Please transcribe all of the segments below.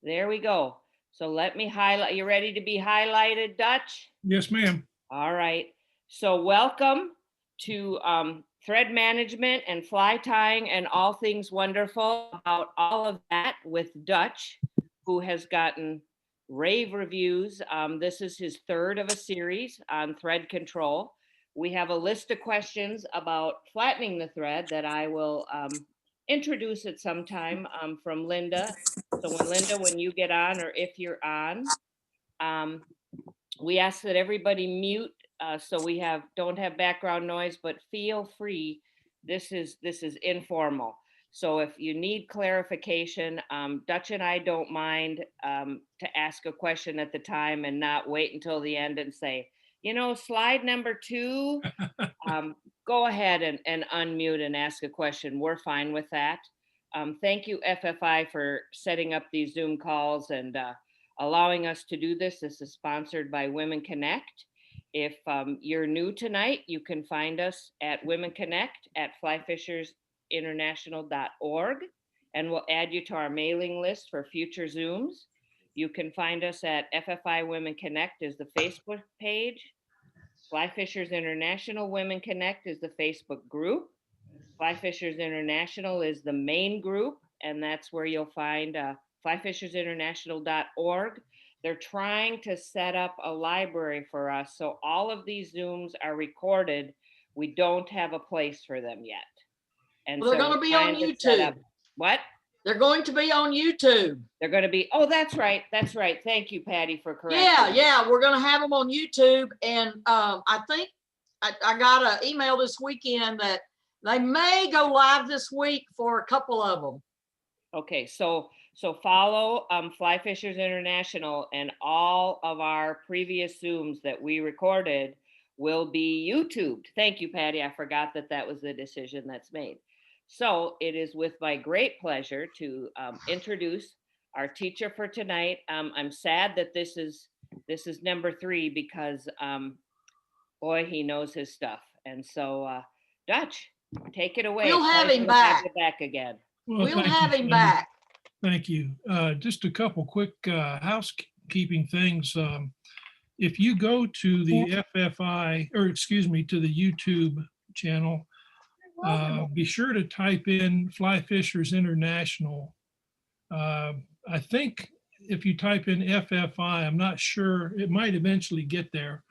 There we go. So let me highlight. You ready to be highlighted, Dutch? Yes, ma'am. All right. So welcome to thread management and fly tying and all things wonderful about all of that with Dutch, who has gotten rave reviews. This is his third of a series on thread control. We have a list of questions about flattening the thread that I will introduce at some time from Linda. So when you get on, or if you're on, um, we ask that everybody mute so we don't have background noise, but feel free. This is informal. So if you need clarification, Dutch and I don't mind to ask a question at the time and not wait until the end and say, slide number 2, go ahead and unmute and ask a question. We're fine with that. Thank you, FFI, for setting up these Zoom calls and allowing us to do this. This is sponsored by Women Connect. If you're new tonight, you can find us at Women Connect at flyfishersinternational.org, and we'll add you to our mailing list for future Zooms. You can find us at FFI Women Connect is the Facebook page. Fly Fishers International Women Connect is the Facebook group. Fly Fishers International is the main group, and that's where you'll find flyfishersinternational.org. They're trying to set up a library for us, so all of these Zooms are recorded. We don't have a place for them yet. And well, they're going to be on YouTube. What? They're going to be on YouTube. They're going to be, oh, that's right. That's right. Thank you, Patty, for correcting. Yeah. We're going to have them on YouTube. And I think I got an email this weekend that they may go live this week for a couple of them. Okay, so follow Fly Fishers International, and all of our previous Zooms that we recorded will be YouTubed. Thank you, Patty. I forgot that was the decision that's made. So it is with my great pleasure to introduce our teacher for tonight. I'm sad that this is number 3 because boy, he knows his stuff. And so Dutch, take it away. We'll have him back. Back again. Well, we'll have him back. Thank you. Just a couple quick housekeeping things. If you go to the FFI, or excuse me, to the YouTube channel, be sure to type in Fly Fishers International. I think if you type in FFI, I'm not sure, it might eventually get there,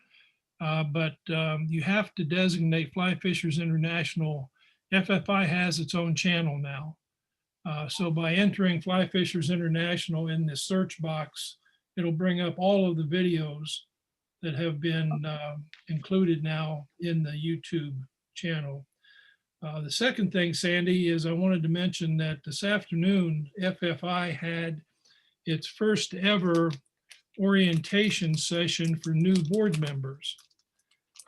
but you have to designate Fly Fishers International. FFI has its own channel now. So by entering Fly Fishers International in the search box, it'll bring up all of the videos that have been included now in the YouTube channel. The second thing, Sandy, is I wanted to mention that this afternoon, FFI had its first ever orientation session for new board members.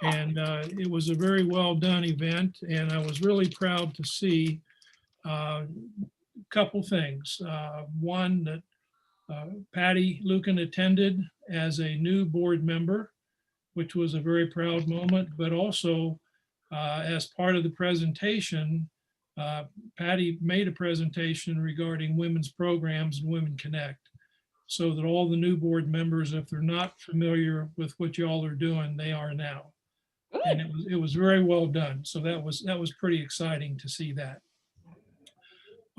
And it was a very well done event, and I was really proud to see a couple things. One, that Patty Lucan attended as a new board member, which was a very proud moment, but also as part of the presentation, Patty made a presentation regarding women's programs and Women Connect, so that all the new board members, if they're not familiar with what y'all are doing, they are now. And it was very well done. So that was pretty exciting to see that.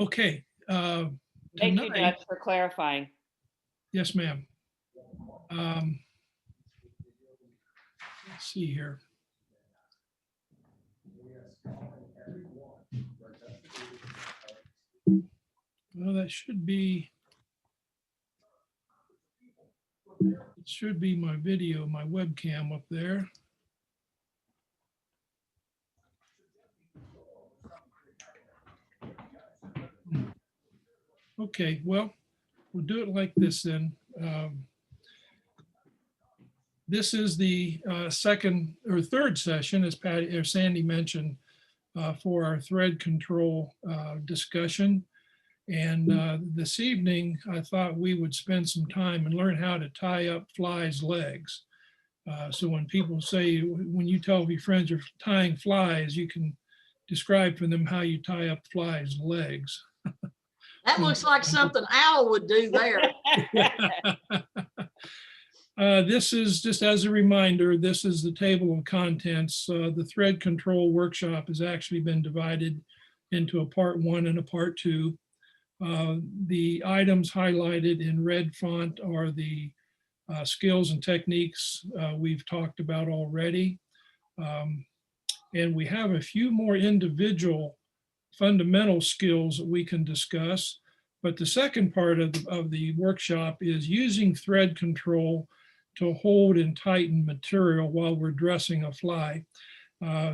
Okay. Thank you, Dutch, for clarifying. Yes, ma'am. Let's see here. Well, that should be my video, my webcam up there. Okay, well, we'll do it like this then. This is the second or third session, as Patty or Sandy mentioned, for our thread control discussion. And this evening, I thought we would spend some time and learn how to tie up flies' legs. So when people say, when you tell your friends you're tying flies, you can describe for them how you tie up flies' legs. That looks like something Al would do there. This is just as a reminder, this is the table of contents. The thread control workshop has actually been divided into a part 1 and a part 2. The items highlighted in red font are the skills and techniques we've talked about already. And we have a few more individual fundamental skills that we can discuss. But the second part of the workshop is using thread control to hold and tighten material while we're dressing a fly.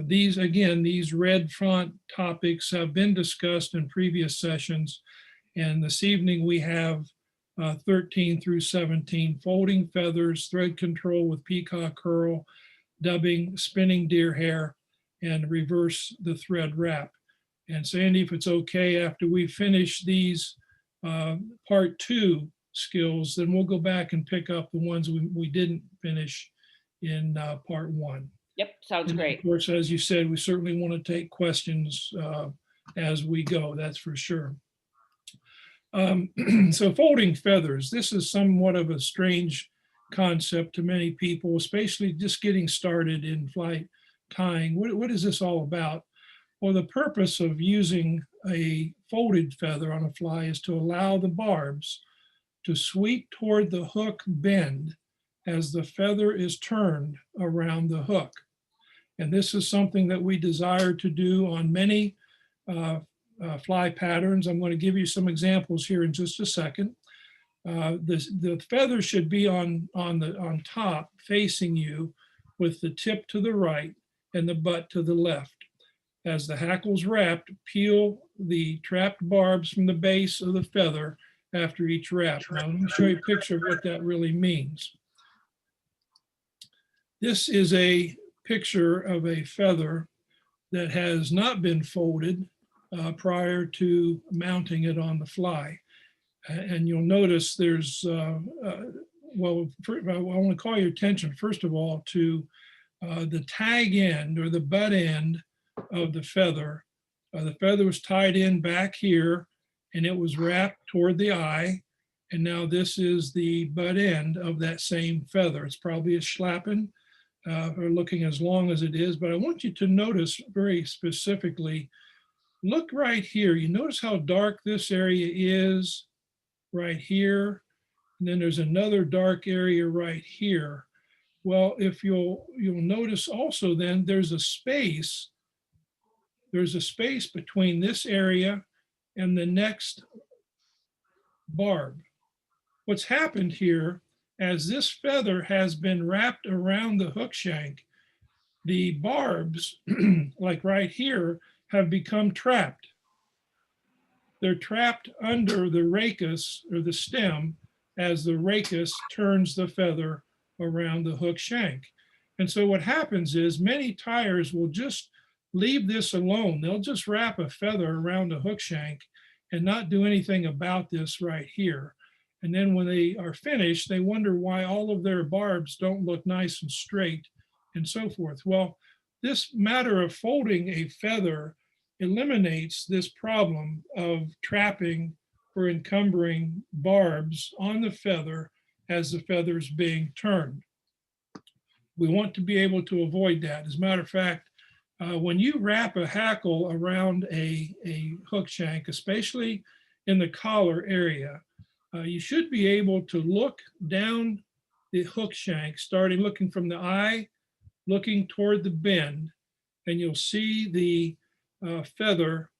These red font topics have been discussed in previous sessions. And this evening we have 13 through 17, folding feathers, thread control with peacock curl, dubbing, spinning deer hair, and reverse the thread wrap. And Sandy, if it's okay, after we finish these part 2 skills, then we'll go back and pick up the ones we didn't finish in part 1. Yep, sounds And great. of course, as you said, we certainly want to take questions as we go, that's for sure. So folding feathers, this is somewhat of a strange concept to many people, especially just getting started in fly tying. What is this all about? Well, the purpose of using a folded feather on a fly is to allow the barbs to sweep toward the hook bend as the feather is turned around the hook. And this is something that we desire to do on many fly patterns. I'm going to give you some examples here in just a second. The feather should be on top facing you with the tip to the right and the butt to the left. As the hackle's wrapped, peel the trapped barbs from the base of the feather after each wrap. Now, let me show you a picture of what that really means. This is a picture of a feather that has not been folded prior to mounting it on the fly. And you'll notice there's, well, I want to call your attention, first of all, to the tag end or the butt end of the feather. The feather was tied in back here and it was wrapped toward the eye. And now this is the butt end of that same feather. It's probably a schlappen, or looking as long as it is, but I want you to notice very specifically, look right here. You notice how dark this area is right here. And then there's another dark area right here. Well, if you'll notice also then there's a space between this area and the next barb. What's happened here, as this feather has been wrapped around the hook shank, the barbs, like right here, have become trapped. They're trapped under the rachis or the stem as the rachis turns the feather around the hook shank. And so what happens is many tyers will just leave this alone. They'll just wrap a feather around a hook shank and not do anything about this right here. And then when they are finished, they wonder why all of their barbs don't look nice and straight and so forth. Well, this matter of folding a feather eliminates this problem of trapping or encumbering barbs on the feather as the feather is being turned. We want to be able to avoid that. As a matter of fact, when you wrap a hackle around a hook shank, especially in the collar area, you should be able to look down the hook shank, starting looking from the eye, looking toward the bend, and you'll see the feather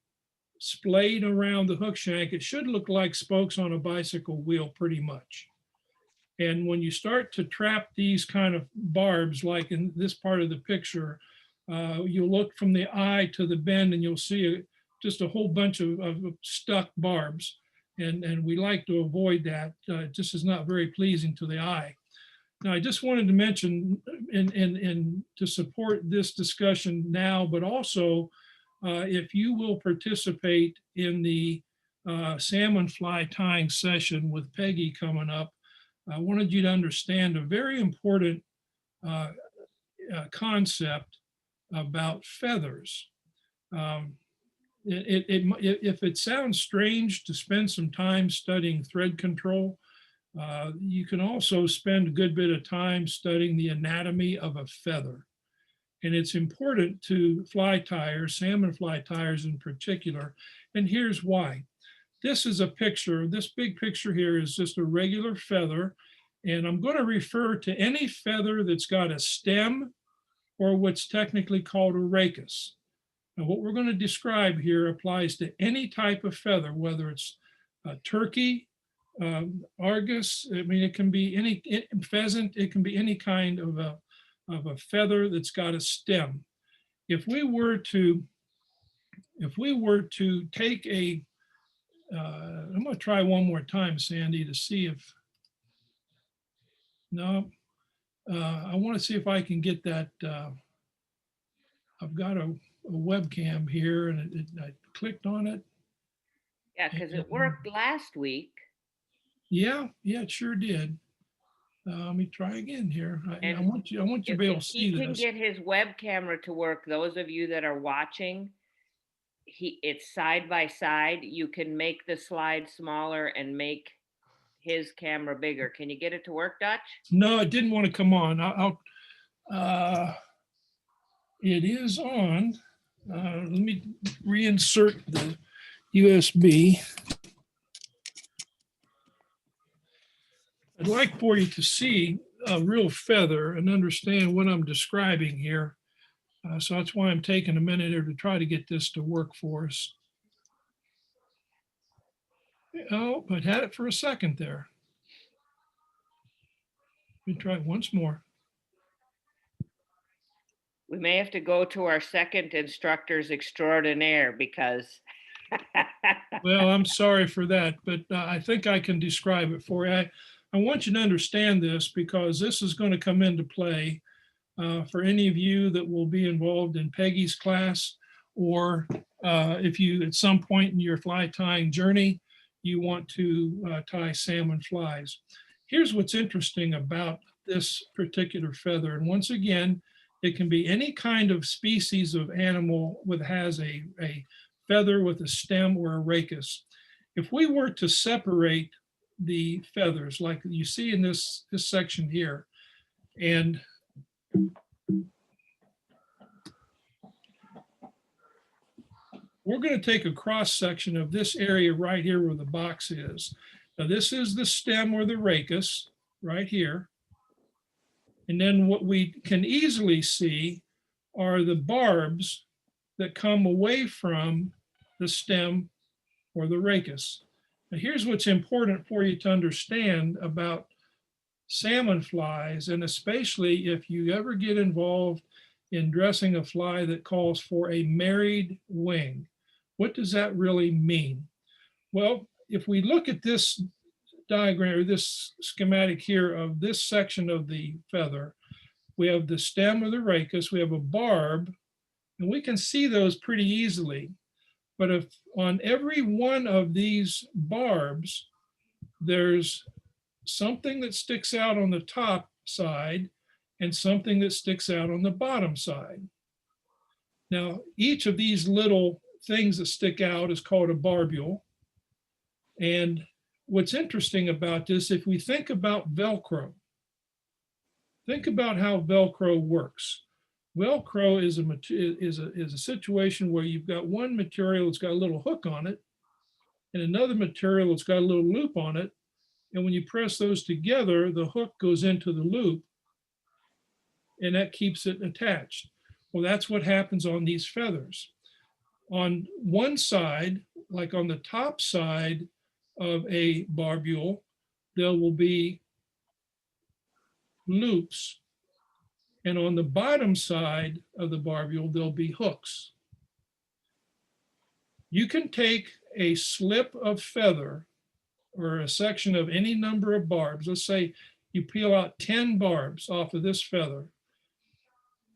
splayed around the hook shank. It should look like spokes on a bicycle wheel pretty much. And when you start to trap these kind of barbs, like in this part of the picture, you'll look from the eye to the bend and you'll see just a whole bunch of stuck barbs. And we like to avoid that. It just is not very pleasing to the eye. Now, I just wanted to mention and to support this discussion now, but also if you will participate in the salmon fly tying session with Peggy coming up, I wanted you to understand a very important concept about feathers. if it sounds strange to spend some time studying thread control, you can also spend a good bit of time studying the anatomy of a feather. And it's important to fly tyers, salmon fly tyers in particular. And here's why. This is a picture. This big picture here is just a regular feather. And I'm going to refer to any feather that's got a stem or what's technically called a rachis. Now, what we're going to describe here applies to any type of feather, whether it's a turkey, argus. I mean, it can be any pheasant. It can be any kind of a feather that's got a stem. If we were to take a, I'm going to try one more time, Sandy, to see if, no, I want to see if I can get that. I've got a webcam here and I clicked on it. Yeah, because it worked last week. Yeah, it sure did. Let me try again here. I want you to be able to see If he can this. get his web camera to work, those of you that are watching, it's side by side. You can make the slide smaller and make his camera bigger. Can you get it to work, Dutch? No, it didn't want to come on. It is on. Let me reinsert the USB. I'd like for you to see a real feather and understand what I'm describing here. So that's why I'm taking a minute here to try to get this to work for us. Oh, but had it for a second there. Let me try it once more. We may have to go to our second instructors extraordinaire because. Well, I'm sorry for that, but I think I can describe it for you. I want you to understand this because this is going to come into play for any of you that will be involved in Peggy's class, or if you at some point in your fly tying journey, you want to tie salmon flies. Here's what's interesting about this particular feather. And once again, it can be any kind of species of animal that has a feather with a stem or a rachis. If we were to separate the feathers like you see in this section here, and we're going to take a cross section of this area right here where the box is. Now this is the stem or the rachis right here. And then what we can easily see are the barbs that come away from the stem or the rachis. Now here's what's important for you to understand about salmon flies, and especially if you ever get involved in dressing a fly that calls for a married wing. What does that really mean? Well, if we look at this diagram or this schematic here of this section of the feather, we have the stem or the rachis, we have a barb, and we can see those pretty easily. But if on every one of these barbs, there's something that sticks out on the top side and something that sticks out on the bottom side. Now, each of these little things that stick out is called a barbule. And what's interesting about this, if we think about Velcro, think about how Velcro works. Velcro is a situation where you've got one material that's got a little hook on it and another material that's got a little loop on it. And when you press those together, the hook goes into the loop and that keeps it attached. Well, that's what happens on these feathers. On one side, like on the top side of a barbule, there will be loops. And on the bottom side of the barbule, there'll be hooks. You can take a slip of feather or a section of any number of barbs. Let's say you peel out 10 barbs off of this feather.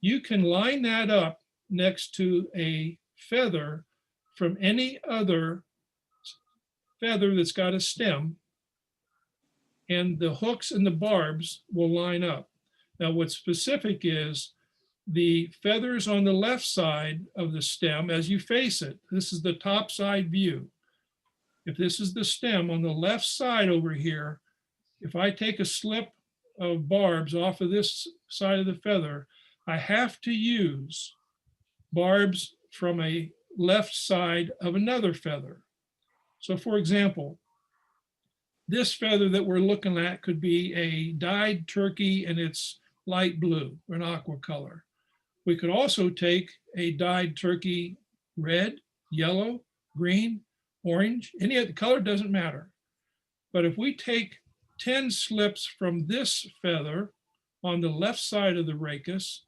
You can line that up next to a feather from any other feather that's got a stem, and the hooks and the barbs will line up. Now, what's specific is the feathers on the left side of the stem as you face it. This is the top side view. If this is the stem on the left side over here, if I take a slip of barbs off of this side of the feather, I have to use barbs from a left side of another feather. So for example, this feather that we're looking at could be a dyed turkey and it's light blue or an aqua color. We could also take a dyed turkey red, yellow, green, orange, any other color doesn't matter. But if we take 10 slips from this feather on the left side of the rachis,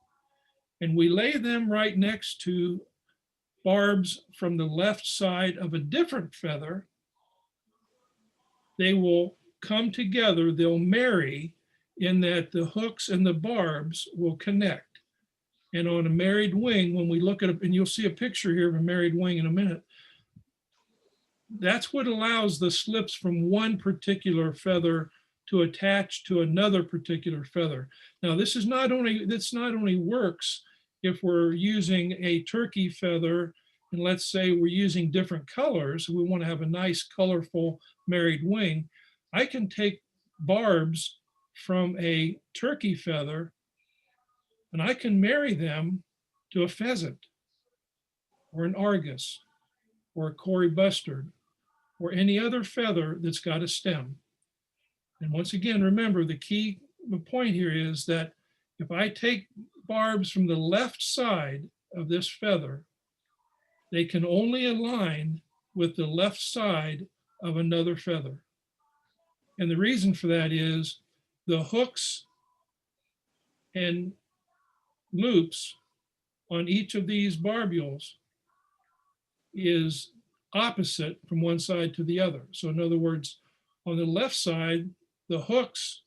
and we lay them right next to barbs from the left side of a different feather, they will come together, they'll marry in that the hooks and the barbs will connect. And on a married wing, when we look at it, and you'll see a picture here of a married wing in a minute, that's what allows the slips from one particular feather to attach to another particular feather. Now, this not only works if we're using a turkey feather, and let's say we're using different colors, we want to have a nice colorful married wing. I can take barbs from a turkey feather and I can marry them to a pheasant or an argus or a Cory bustard or any other feather that's got a stem. And once again, remember the point here is that if I take barbs from the left side of this feather, they can only align with the left side of another feather. And the reason for that is the hooks and loops on each of these barbules is opposite from one side to the other. So in other words, on the left side, the hooks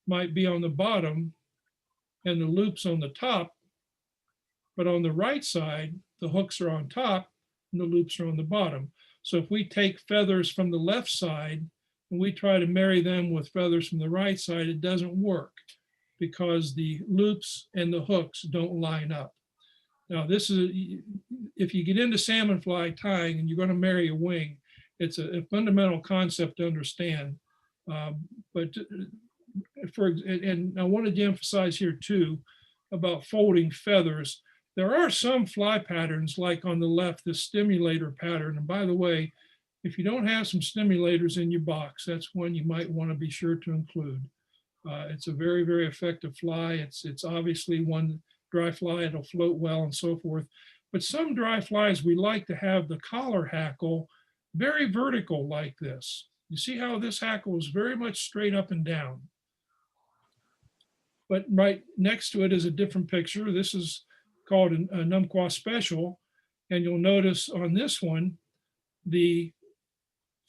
might be on the bottom and the loops on the top, but on the right side, the hooks are on top and the loops are on the bottom. So if we take feathers from the left side and we try to marry them with feathers from the right side, it doesn't work because the loops and the hooks don't line up. Now this is, if you get into salmon fly tying and you're going to marry a wing, it's a fundamental concept to understand. And I wanted to emphasize here too about folding feathers. There are some fly patterns like on the left, the stimulator pattern. And by the way, if you don't have some stimulators in your box, that's one you might want to be sure to include. It's a very, very effective fly. It's obviously one dry fly, it'll float well and so forth. But some dry flies, we like to have the collar hackle very vertical like this. You see how this hackle is very much straight up and down. But right next to it is a different picture. This is called a Numquah Special. And you'll notice on this one, the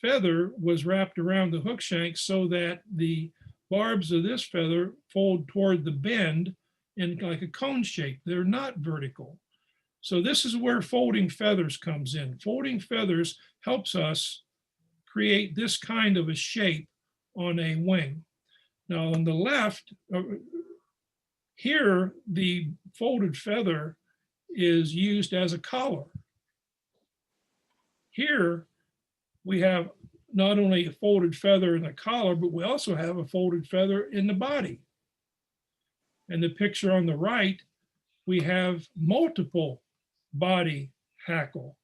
feather was wrapped around the hook shank so that the barbs of this feather fold toward the bend in like a cone shape. They're not vertical. So this is where folding feathers comes in. Folding feathers helps us create this kind of a shape on a wing. Now on the left, here the folded feather is used as a collar. Here we have not only a folded feather in the collar, but we also have a folded feather in the body. And the picture on the right, we have multiple body hackle.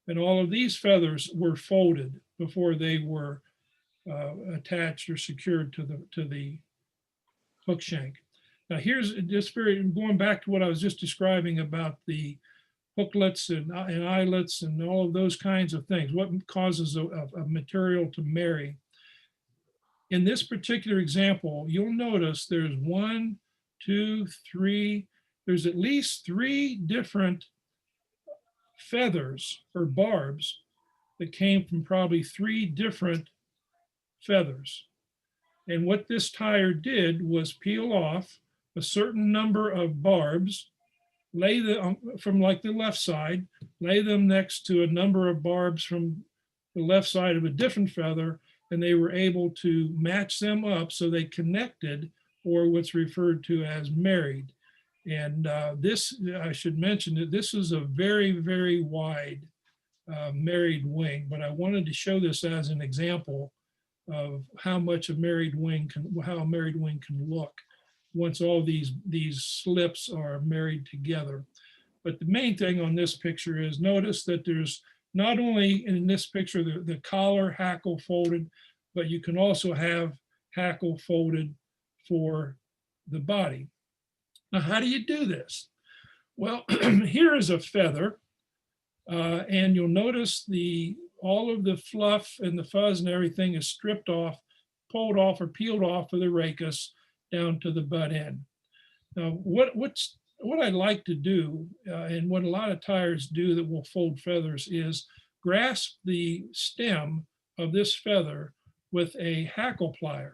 And all of these feathers were folded before they were attached or secured to the hook shank. Now here's just going back to what I was just describing about the hooklets and eyelets and all of those kinds of things. What causes a material to marry? In this particular example, you'll notice there's 1, 2, 3, there's at least 3 different feathers or barbs that came from probably 3 different feathers. And what this tire did was peel off a certain number of barbs, lay them from like the left side, lay them next to a number of barbs from the left side of a different feather, and they were able to match them up so they connected, or what's referred to as married. And this, I should mention that this is a very, very wide married wing, but I wanted to show this as an example of how much a married wing can, how a married wing can look once all these slips are married together. But the main thing on this picture is notice that there's not only in this picture the collar hackle folded, but you can also have hackle folded for the body. Now, how do you do this? Well, here is a feather, and you'll notice all of the fluff and the fuzz and everything is stripped off, pulled off or peeled off of the rachis down to the butt end. Now, what I like to do, and what a lot of tyers do that will fold feathers, is grasp the stem of this feather with a hackle plier.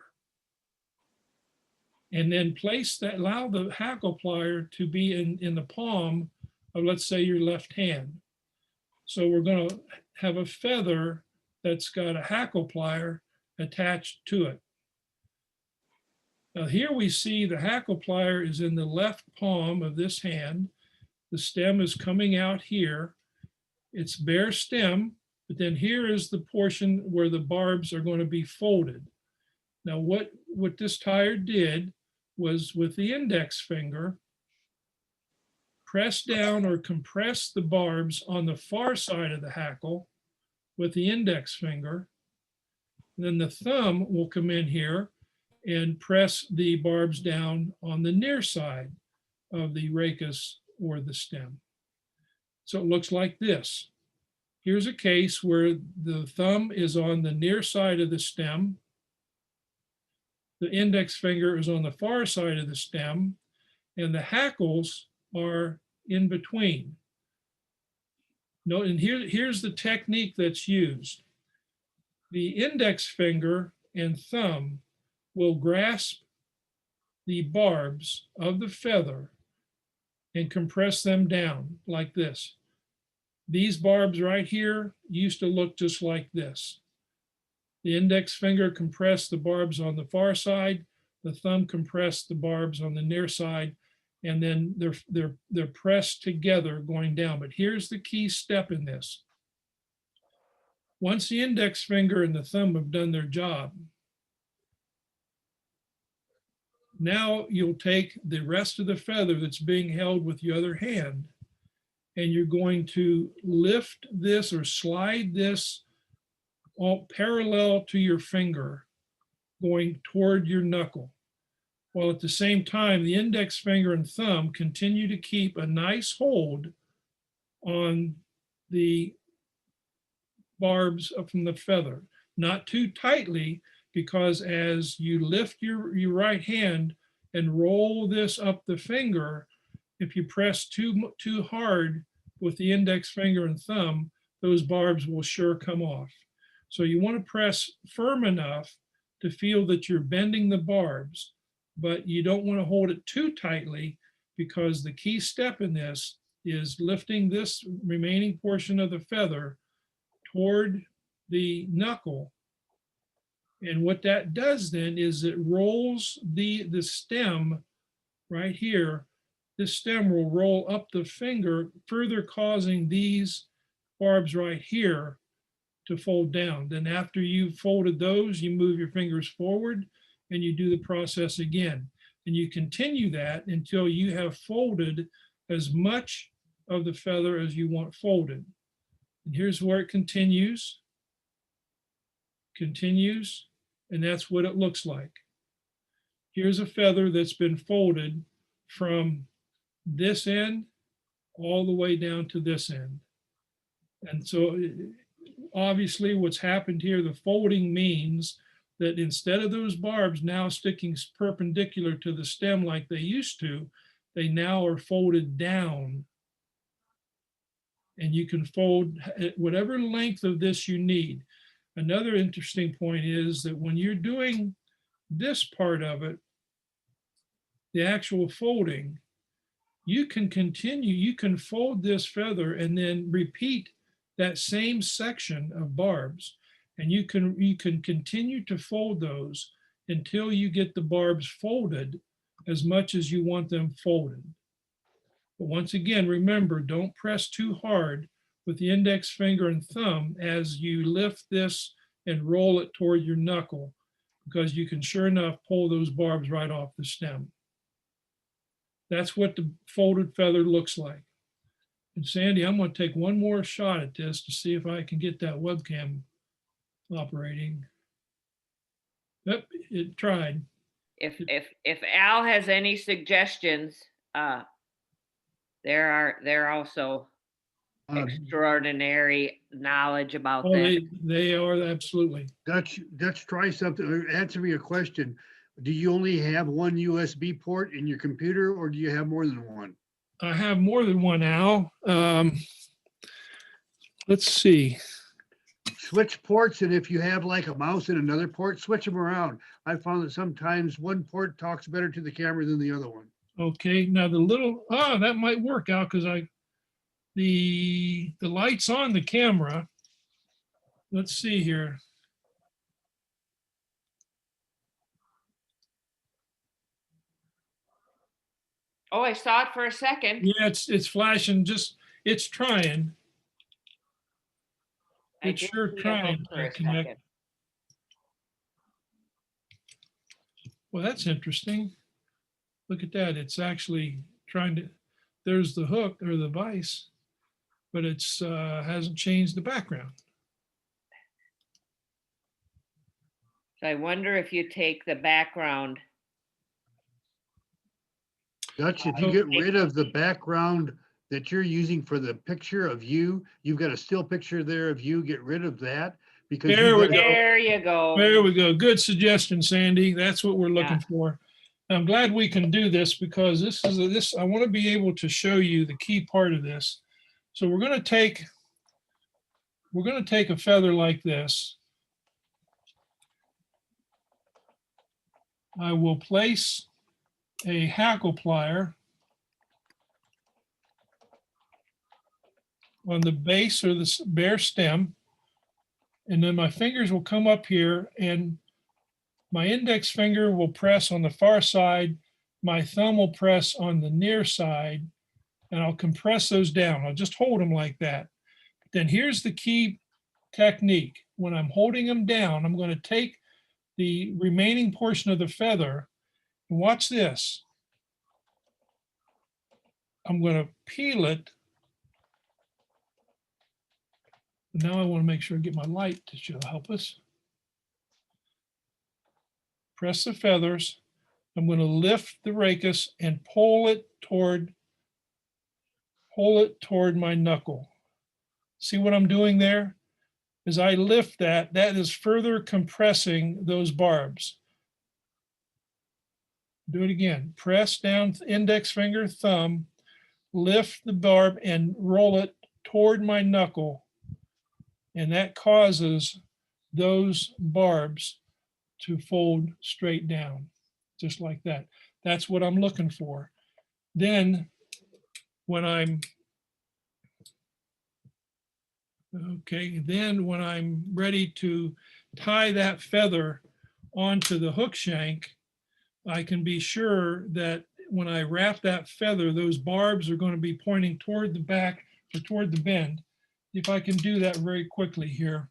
And then place that, allow the hackle plier to be in the palm of, let's say, your left hand. So we're going to have a feather that's got a hackle plier attached to it. Now here we see the hackle plier is in the left palm of this hand. The stem is coming out here. It's bare stem, but then here is the portion where the barbs are going to be folded. Now what this tyer did was, with the index finger, press down or compress the barbs on the far side of the hackle with the index finger. Then the thumb will come in here and press the barbs down on the near side of the rachis or the stem. So it looks like this. Here's a case where the thumb is on the near side of the stem. The index finger is on the far side of the stem, and the hackles are in between. No, and here's the technique that's used. The index finger and thumb will grasp the barbs of the feather and compress them down like this. These barbs right here used to look just like this. The index finger compressed the barbs on the far side, the thumb compressed the barbs on the near side, and then they're pressed together going down. But here's the key step in this. Once the index finger and the thumb have done their job, now you'll take the rest of the feather that's being held with the other hand, and you're going to lift this or slide this all parallel to your finger, going toward your knuckle, while at the same time the index finger and thumb continue to keep a nice hold on the barbs from the feather. Not too tightly, because as you lift your right hand and roll this up the finger, if you press too hard with the index finger and thumb, those barbs will sure come off. So you want to press firm enough to feel that you're bending the barbs, but you don't want to hold it too tightly, because the key step in this is lifting this remaining portion of the feather toward the knuckle. And what that does then is it rolls the stem right here. This stem will roll up the finger, further causing these barbs right here to fold down. Then after you've folded those, you move your fingers forward and you do the process again. And you continue that until you have folded as much of the feather as you want folded. And here's where it continues, and that's what it looks like. Here's a feather that's been folded from this end all the way down to this end. And so obviously what's happened here, the folding means that instead of those barbs now sticking perpendicular to the stem like they used to, they now are folded down. And you can fold at whatever length of this you need. Another interesting point is that when you're doing this part of it, the actual folding, you can continue, you can fold this feather and then repeat that same section of barbs. And you can continue to fold those until you get the barbs folded as much as you want them folded. But once again, remember, don't press too hard with the index finger and thumb as you lift this and roll it toward your knuckle, because you can sure enough pull those barbs right off the stem. That's what the folded feather looks like. And Sandy, I'm going to take one more shot at this to see if I can get that webcam operating. Yep, it tried. If Al has any suggestions, there are also extraordinary knowledge about Oh, that. they are absolutely. Dutch, try something, or answer me a question. Do you only have one USB port in your computer, or do you have more than one? I have more than one, Al. Let's see. Switch ports, and if you have like a mouse in another port, switch them around. I found that sometimes one port talks better to the camera than the other one. Okay, now the little, that might work out because the light's on the camera. Let's see here. Oh, I saw it for a second. Yeah, it's flashing, it's trying. I It's did sure see it trying hook for to a connect. second. Well, that's interesting. Look at that. It's actually trying to, there's the hook or the vise, but it's hasn't changed the background. So I wonder if you take the background. Dutch, if you get rid of the background that you're using for the picture of you, you've got a still picture there of you, get rid of that. Because There we you've got- go. There you go. There we go. Good suggestion, Sandy. That's what we're looking Yeah. for. I'm glad we can do this because this I want to be able to show you the key part of this. So we're going to take a feather like this. I will place a hackle plier on the base or the bare stem, and then my fingers will come up here and my index finger will press on the far side, my thumb will press on the near side, and I'll compress those down. I'll just hold them like that. Then here's the key technique. When I'm holding them down, I'm going to take the remaining portion of the feather, and watch this. I'm going to peel it. Now I want to make sure I get my light to help us. Press the feathers. I'm going to lift the rachis and pull it toward my knuckle. See what I'm doing there? As I lift that is further compressing those barbs. Do it again. Press down, index finger, thumb, lift the barb and roll it toward my knuckle. And that causes those barbs to fold straight down, just like that. That's what I'm looking for. Then when I'm ready to tie that feather onto the hook shank, I can be sure that when I wrap that feather, those barbs are going to be pointing toward the back or toward the bend. If I can do that very quickly here.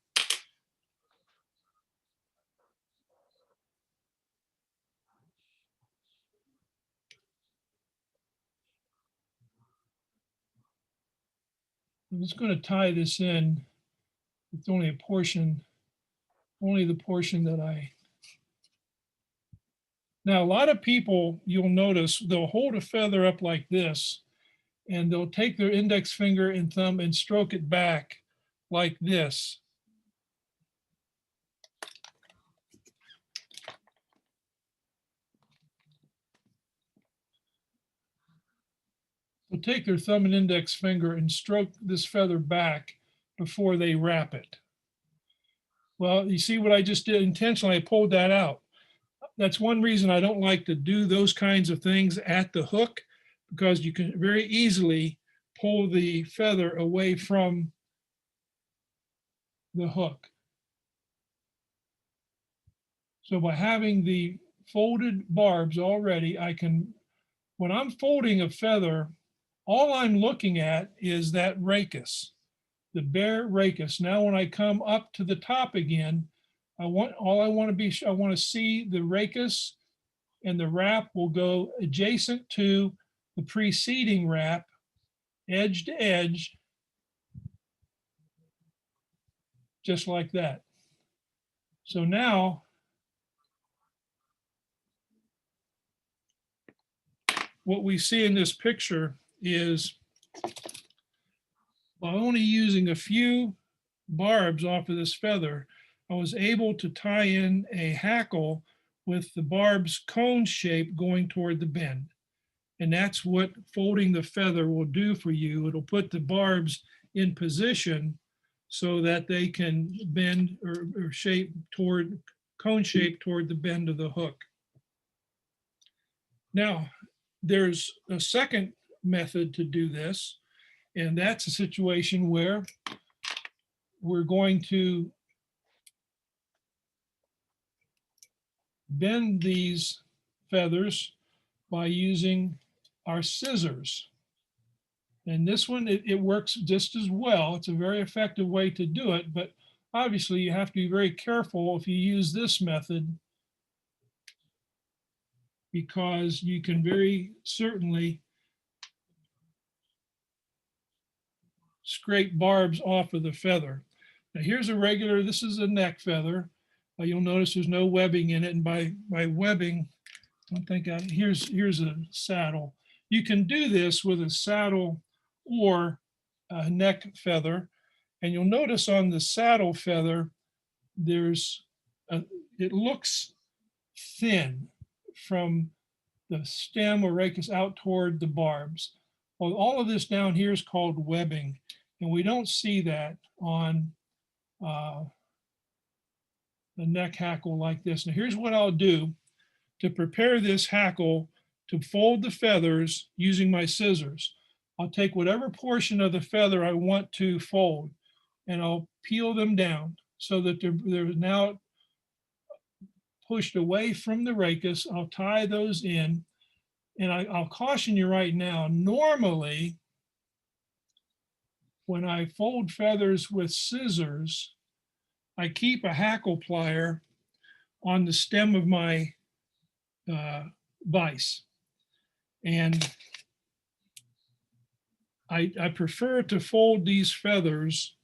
I'm just going to tie this in with only the portion that I. Now, a lot of people, you'll notice, they'll hold a feather up like this, and they'll take their index finger and thumb and stroke it back like this. They'll take their thumb and index finger and stroke this feather back before they wrap it. Well, you see what I just did intentionally, I pulled that out. That's one reason I don't like to do those kinds of things at the hook, because you can very easily pull the feather away from the hook. So by having the folded barbs already, I can, when I'm folding a feather, all I'm looking at is that rachis, the bare rachis. Now, when I come up to the top again, I want to see the rachis, and the wrap will go adjacent to the preceding wrap, edge to edge, just like that. So now what we see in this picture is, by only using a few barbs off of this feather, I was able to tie in a hackle with the barbs cone shape going toward the bend. And that's what folding the feather will do for you. It'll put the barbs in position so that they can bend or shape toward, cone shape toward the bend of the hook. Now, there's a second method to do this, and that's a situation where we're going to bend these feathers by using our scissors. And this one, it works just as well. It's a very effective way to do it, but obviously you have to be very careful if you use this method, because you can very certainly scrape barbs off of the feather. Now here's a regular, this is a neck feather. You'll notice there's no webbing in it, and by webbing, I don't think here's a saddle. You can do this with a saddle or a neck feather, and you'll notice on the saddle feather, it looks thin from the stem or rachis out toward the barbs. Well, all of this down here is called webbing, and we don't see that on the neck hackle like this. Now here's what I'll do to prepare this hackle to fold the feathers using my scissors. I'll take whatever portion of the feather I want to fold, and I'll peel them down so that they're now pushed away from the rachis. I'll tie those in, and I'll caution you right now, normally when I fold feathers with scissors, I keep a hackle plier on the stem of my vise. And I prefer to fold these feathers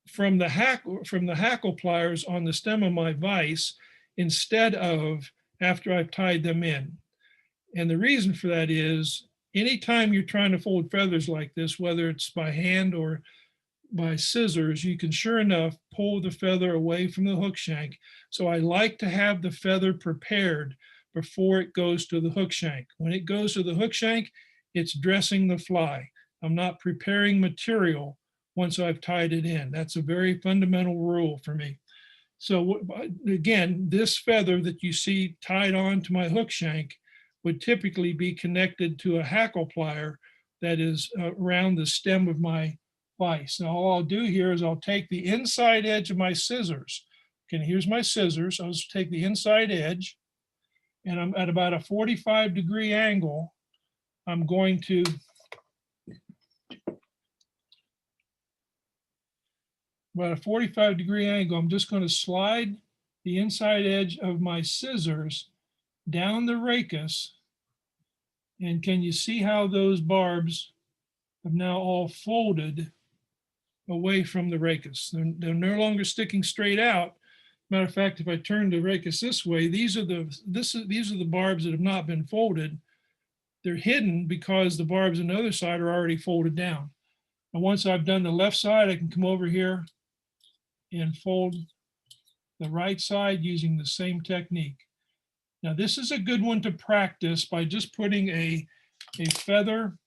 from the hackle pliers on the stem of my vise instead of after I've tied them in. And the reason for that is, anytime you're trying to fold feathers like this, whether it's by hand or by scissors, you can sure enough pull the feather away from the hook shank. So I like to have the feather prepared before it goes to the hook shank. When it goes to the hook shank, it's dressing the fly. I'm not preparing material once I've tied it in. That's a very fundamental rule for me. So again, this feather that you see tied on to my hook shank would typically be connected to a hackle plier that is around the stem of my vise. Now all I'll do here is I'll take the inside edge of my scissors. Okay, here's my scissors. I'll just take the inside edge, and I'm at about a 45-degree angle. I'm going to about a 45-degree angle. I'm just going to slide the inside edge of my scissors down the rachis. And can you see how those barbs have now all folded away from the rachis? They're no longer sticking straight out. Matter of fact, if I turn the rachis this way, these are the barbs that have not been folded. They're hidden because the barbs on the other side are already folded down. And once I've done the left side, I can come over here and fold the right side using the same technique. Now this is a good one to practice by just putting a feather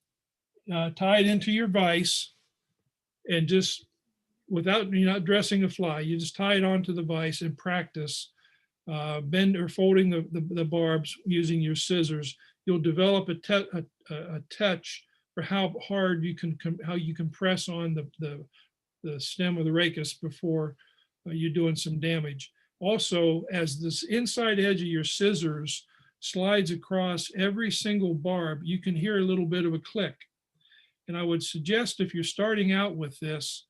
tied into your vise, and just without, you're not dressing a fly, you just tie it onto the vise and practice bend or folding the barbs using your scissors. You'll develop a touch for how hard you can press on the stem of the rachis before you're doing some damage. Also, as this inside edge of your scissors slides across every single barb, you can hear a little bit of a click. And I would suggest if you're starting out with this,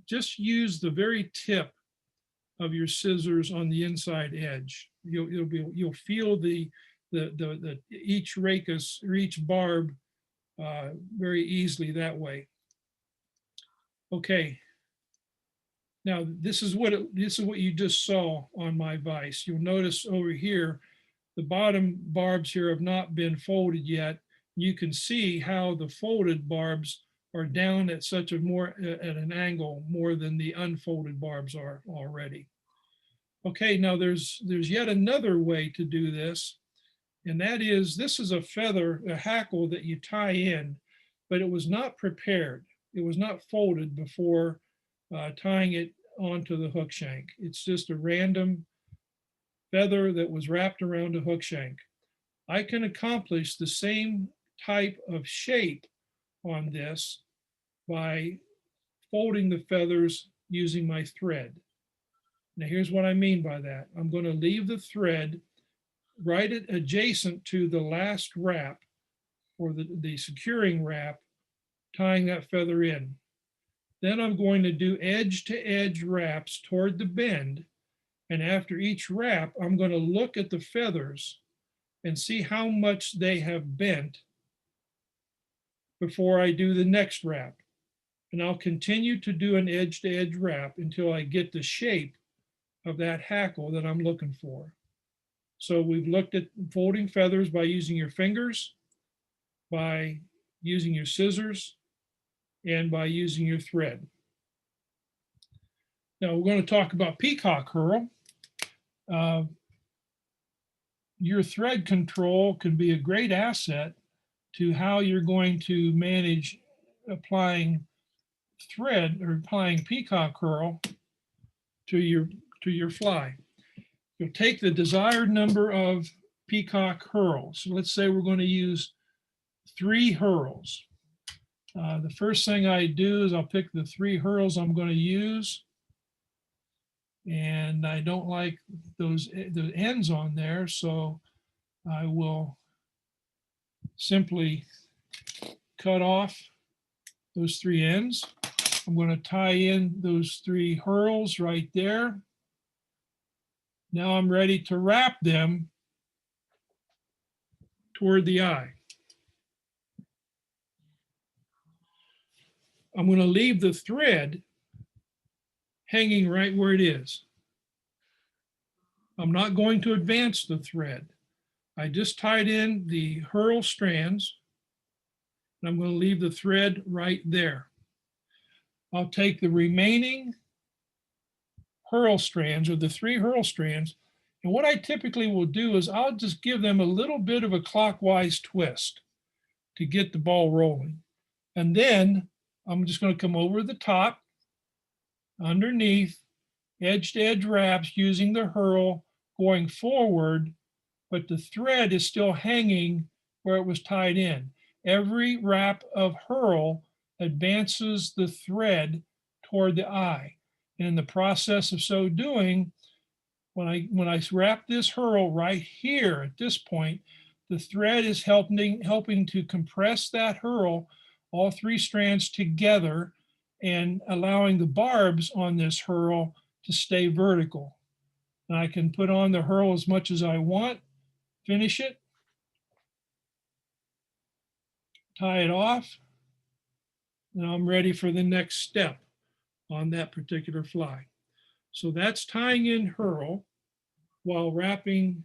just use the very tip of your scissors on the inside edge. You'll feel the each rachis or each barb very easily that way. Okay. Now this is what you just saw on my vise. You'll notice over here, the bottom barbs here have not been folded yet. You can see how the folded barbs are down at such a at an angle more than the unfolded barbs are already. Okay, now there's yet another way to do this, and that is, this is a feather, a hackle that you tie in, but it was not prepared. It was not folded before tying it onto the hook shank. It's just a random feather that was wrapped around a hook shank. I can accomplish the same type of shape on this by folding the feathers using my thread. Now here's what I mean by that. I'm going to leave the thread right adjacent to the last wrap, or the securing wrap, tying that feather in. Then I'm going to do edge to edge wraps toward the bend. And after each wrap, I'm going to look at the feathers and see how much they have bent before I do the next wrap. And I'll continue to do an edge to edge wrap until I get the shape of that hackle that I'm looking for. So we've looked at folding feathers by using your fingers, by using your scissors, and by using your thread. Now we're going to talk about peacock herl. Your thread control can be a great asset to how you're going to manage applying thread or applying peacock herl to your fly. You'll take the desired number of peacock herls. So let's say we're going to use 3 herls. The first thing I do is I'll pick the 3 herls I'm going to use. And I don't like the ends on there, so I will simply cut off those 3 ends. I'm going to tie in those 3 herls right there. Now I'm ready to wrap them toward the eye. I'm going to leave the thread hanging right where it is. I'm not going to advance the thread. I just tied in the herl strands, and I'm going to leave the thread right there. I'll take the remaining herl strands, or the 3 herl strands, and what I typically will do is I'll just give them a little bit of a clockwise twist to get the ball rolling. And then I'm just going to come over the top, underneath, edge to edge wraps using the herl going forward, but the thread is still hanging where it was tied in. Every wrap of herl advances the thread toward the eye. And in the process of so doing, when I wrap this herl right here at this point, the thread is helping to compress that herl, all 3 strands together, and allowing the barbs on this herl to stay vertical. And I can put on the herl as much as I want, finish it, tie it off, and I'm ready for the next step on that particular fly. So that's tying in herl while wrapping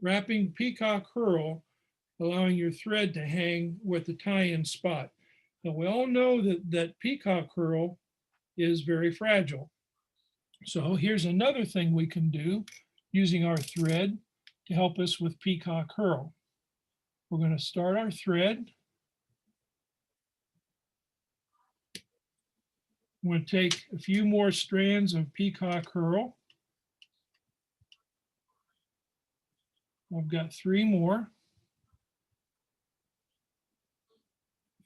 peacock herl, allowing your thread to hang with the tie-in spot. Now we all know that peacock herl is very fragile. So here's another thing we can do using our thread to help us with peacock herl. We're going to start our thread. I'm going to take a few more strands of peacock herl. I've got 3 more.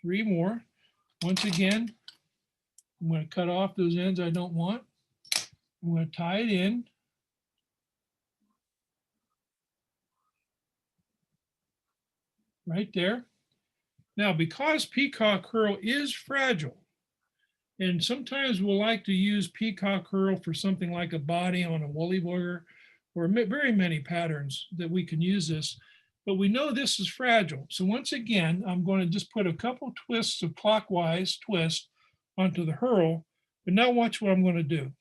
3 more. Once again, I'm going to cut off those ends I don't want. I'm going to tie it in. right there. Now, because peacock herl is fragile, and sometimes we'll like to use peacock herl for something like a body on a woolly boiler, or very many patterns that we can use this, but we know this is fragile. So once again, I'm going to just put a couple twists of clockwise twist onto the herl, but now watch what I'm going to do.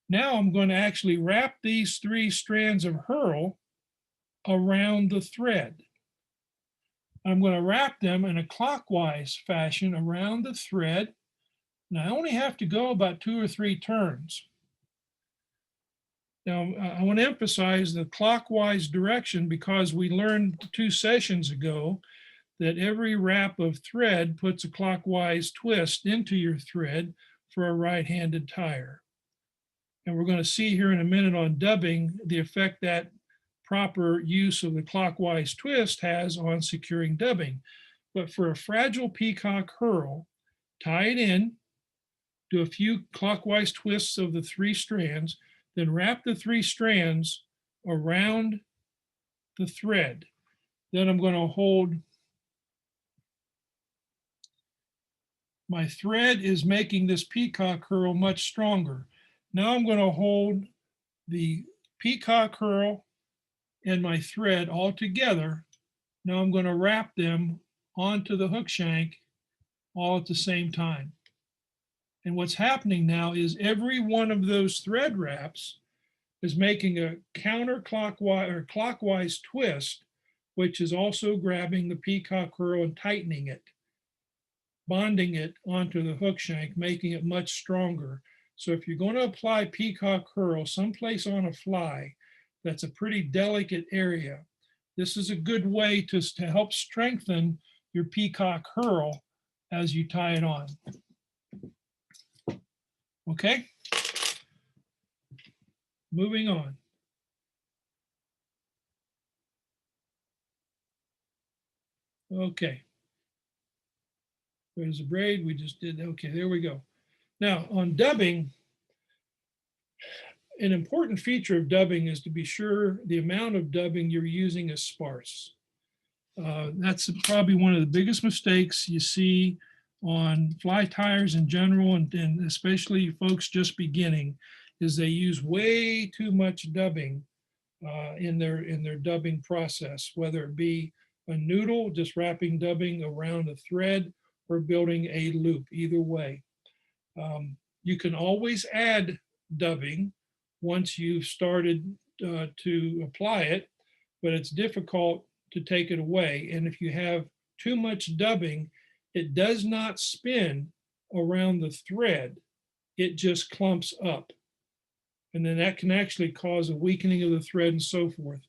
Now I'm going to actually wrap these 3 strands of herl around the thread. I'm going to wrap them in a clockwise fashion around the thread. And I only have to go about 2 or 3 turns. Now, I want to emphasize the clockwise direction because we learned 2 sessions ago that every wrap of thread puts a clockwise twist into your thread for a right-handed tire. And we're going to see here in a minute on dubbing the effect that proper use of the clockwise twist has on securing dubbing. But for a fragile peacock herl, tie it in, do a few clockwise twists of the 3 strands, then wrap the 3 strands around the thread. Then I'm going to hold, my thread is making this peacock herl much stronger. Now I'm going to hold the peacock herl and my thread all together. Now I'm going to wrap them onto the hook shank all at the same time. And what's happening now is every one of those thread wraps is making a counterclockwise or clockwise twist, which is also grabbing the peacock herl and tightening it, bonding it onto the hook shank, making it much stronger. So if you're going to apply peacock herl someplace on a fly, that's a pretty delicate area, this is a good way to help strengthen your peacock herl as you tie it on. Okay, moving on. Okay, there's a braid we just did. Okay, there we go. Now on dubbing, an important feature of dubbing is to be sure the amount of dubbing you're using is sparse. That's probably one of the biggest mistakes you see on fly tires in general, and especially folks just beginning, is they use way too much dubbing in their dubbing process, whether it be a noodle, just wrapping dubbing around a thread, or building a loop. Either way, you can always add dubbing once you've started to apply it, but it's difficult to take it away. And if you have too much dubbing, it does not spin around the thread, it just clumps up. And then that can actually cause a weakening of the thread and so forth.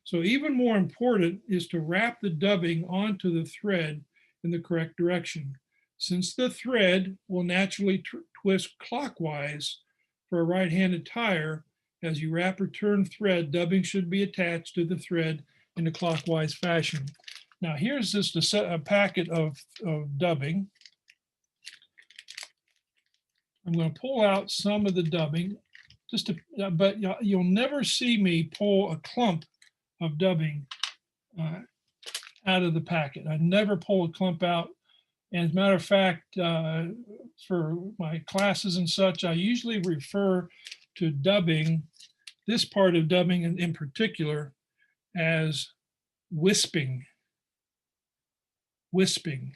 So even more important is to wrap the dubbing onto the thread in the correct direction. Since the thread will naturally twist clockwise for a right-handed tire, as you wrap or turn thread, dubbing should be attached to the thread in a clockwise fashion. Now here's just a packet of dubbing. I'm going to pull out some of the dubbing, but you'll never see me pull a clump of dubbing out of the packet. I never pull a clump out. And as a matter of fact, for my classes and such, I usually refer to dubbing, this part of dubbing in particular, as wisping. Wisping.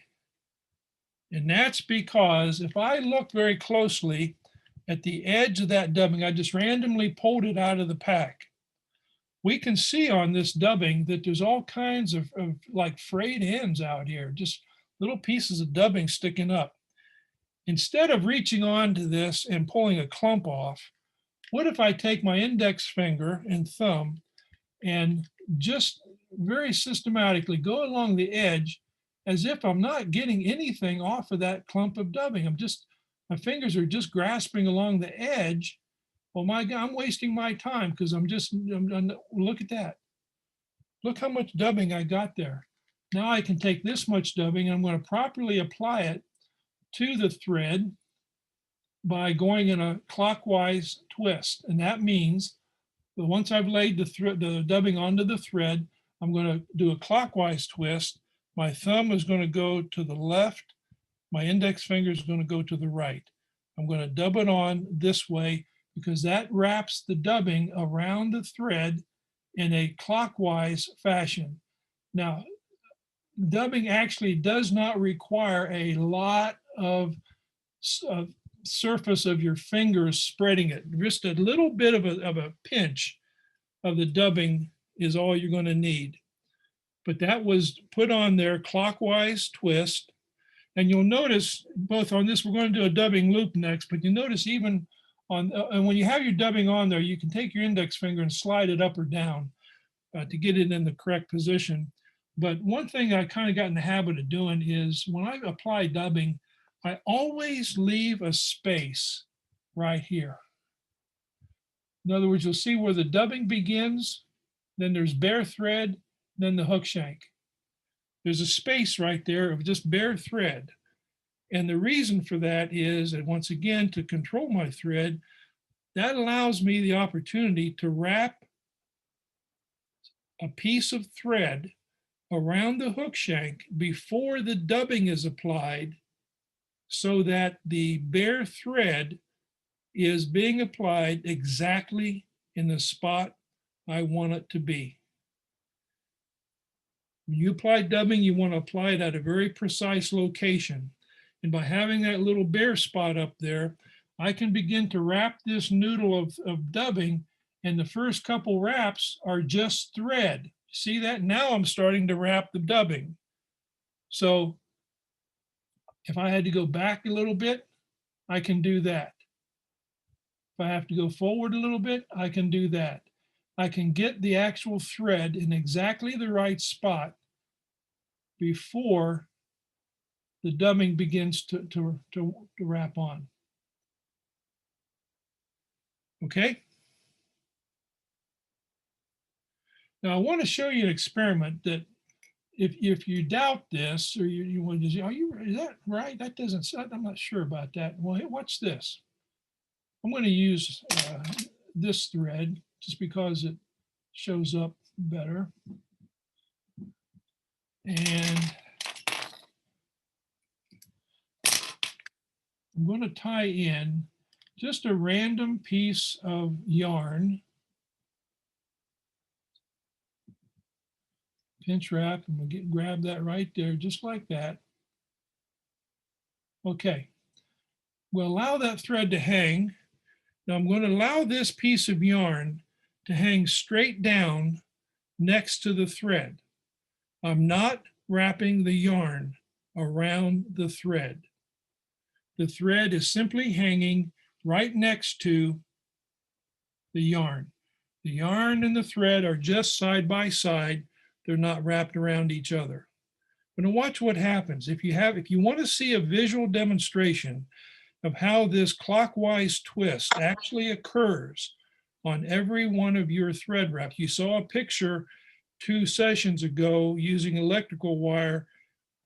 And that's because if I look very closely at the edge of that dubbing, I just randomly pulled it out of the pack. We can see on this dubbing that there's all kinds of like frayed ends out here, just little pieces of dubbing sticking up. Instead of reaching onto this and pulling a clump off, what if I take my index finger and thumb and just very systematically go along the edge as if I'm not getting anything off of that clump of dubbing. My fingers are just grasping along the edge. Oh my God, I'm wasting my time because look at that. Look how much dubbing I got there. Now I can take this much dubbing and I'm going to properly apply it to the thread by going in a clockwise twist. And that means that once I've laid the dubbing onto the thread, I'm going to do a clockwise twist My thumb is going to go to the left. My index finger is going to go to the right. I'm going to dub it on this way because that wraps the dubbing around the thread in a clockwise fashion. Now, dubbing actually does not require a lot of surface of your fingers spreading it. Just a little bit of a pinch of the dubbing is all you're going to need. But that was put on there clockwise twist. And you'll notice both on this, we're going to do a dubbing loop next, but you notice even on, and when you have your dubbing on there, you can take your index finger and slide it up or down to get it in the correct position. But one thing I kind of got in the habit of doing is when I apply dubbing, I always leave a space right here. In other words, you'll see where the dubbing begins, then there's bare thread, then the hook shank. There's a space right there of just bare thread. And the reason for that is, and once again, to control my thread, that allows me the opportunity to wrap a piece of thread around the hook shank before the dubbing is applied so that the bare thread is being applied exactly in the spot I want it to be. When you apply dubbing, you want to apply it at a very precise location. And by having that little bare spot up there, I can begin to wrap this noodle of dubbing, and the first couple wraps are just thread. See that? Now I'm starting to wrap the dubbing. So if I had to go back a little bit, I can do that. If I have to go forward a little bit, I can do that. I can get the actual thread in exactly the right spot before the dubbing begins to wrap on. Okay? Now I want to show you an experiment that if you doubt this, or you want to say, is that right? That doesn't, I'm not sure about that. Well, what's this? I'm going to use this thread just because it shows up better. And I'm going to tie in just a random piece of yarn. Pinch wrap, and we'll grab that right there, just like that. Okay, we'll allow that thread to hang. Now I'm going to allow this piece of yarn to hang straight down next to the thread. I'm not wrapping the yarn around the thread. The thread is simply hanging right next to the yarn. The yarn and the thread are just side by side. They're not wrapped around each other. But now watch what happens. If you want to see a visual demonstration of how this clockwise twist actually occurs on every one of your thread wraps. You saw a picture 2 sessions ago using electrical wire.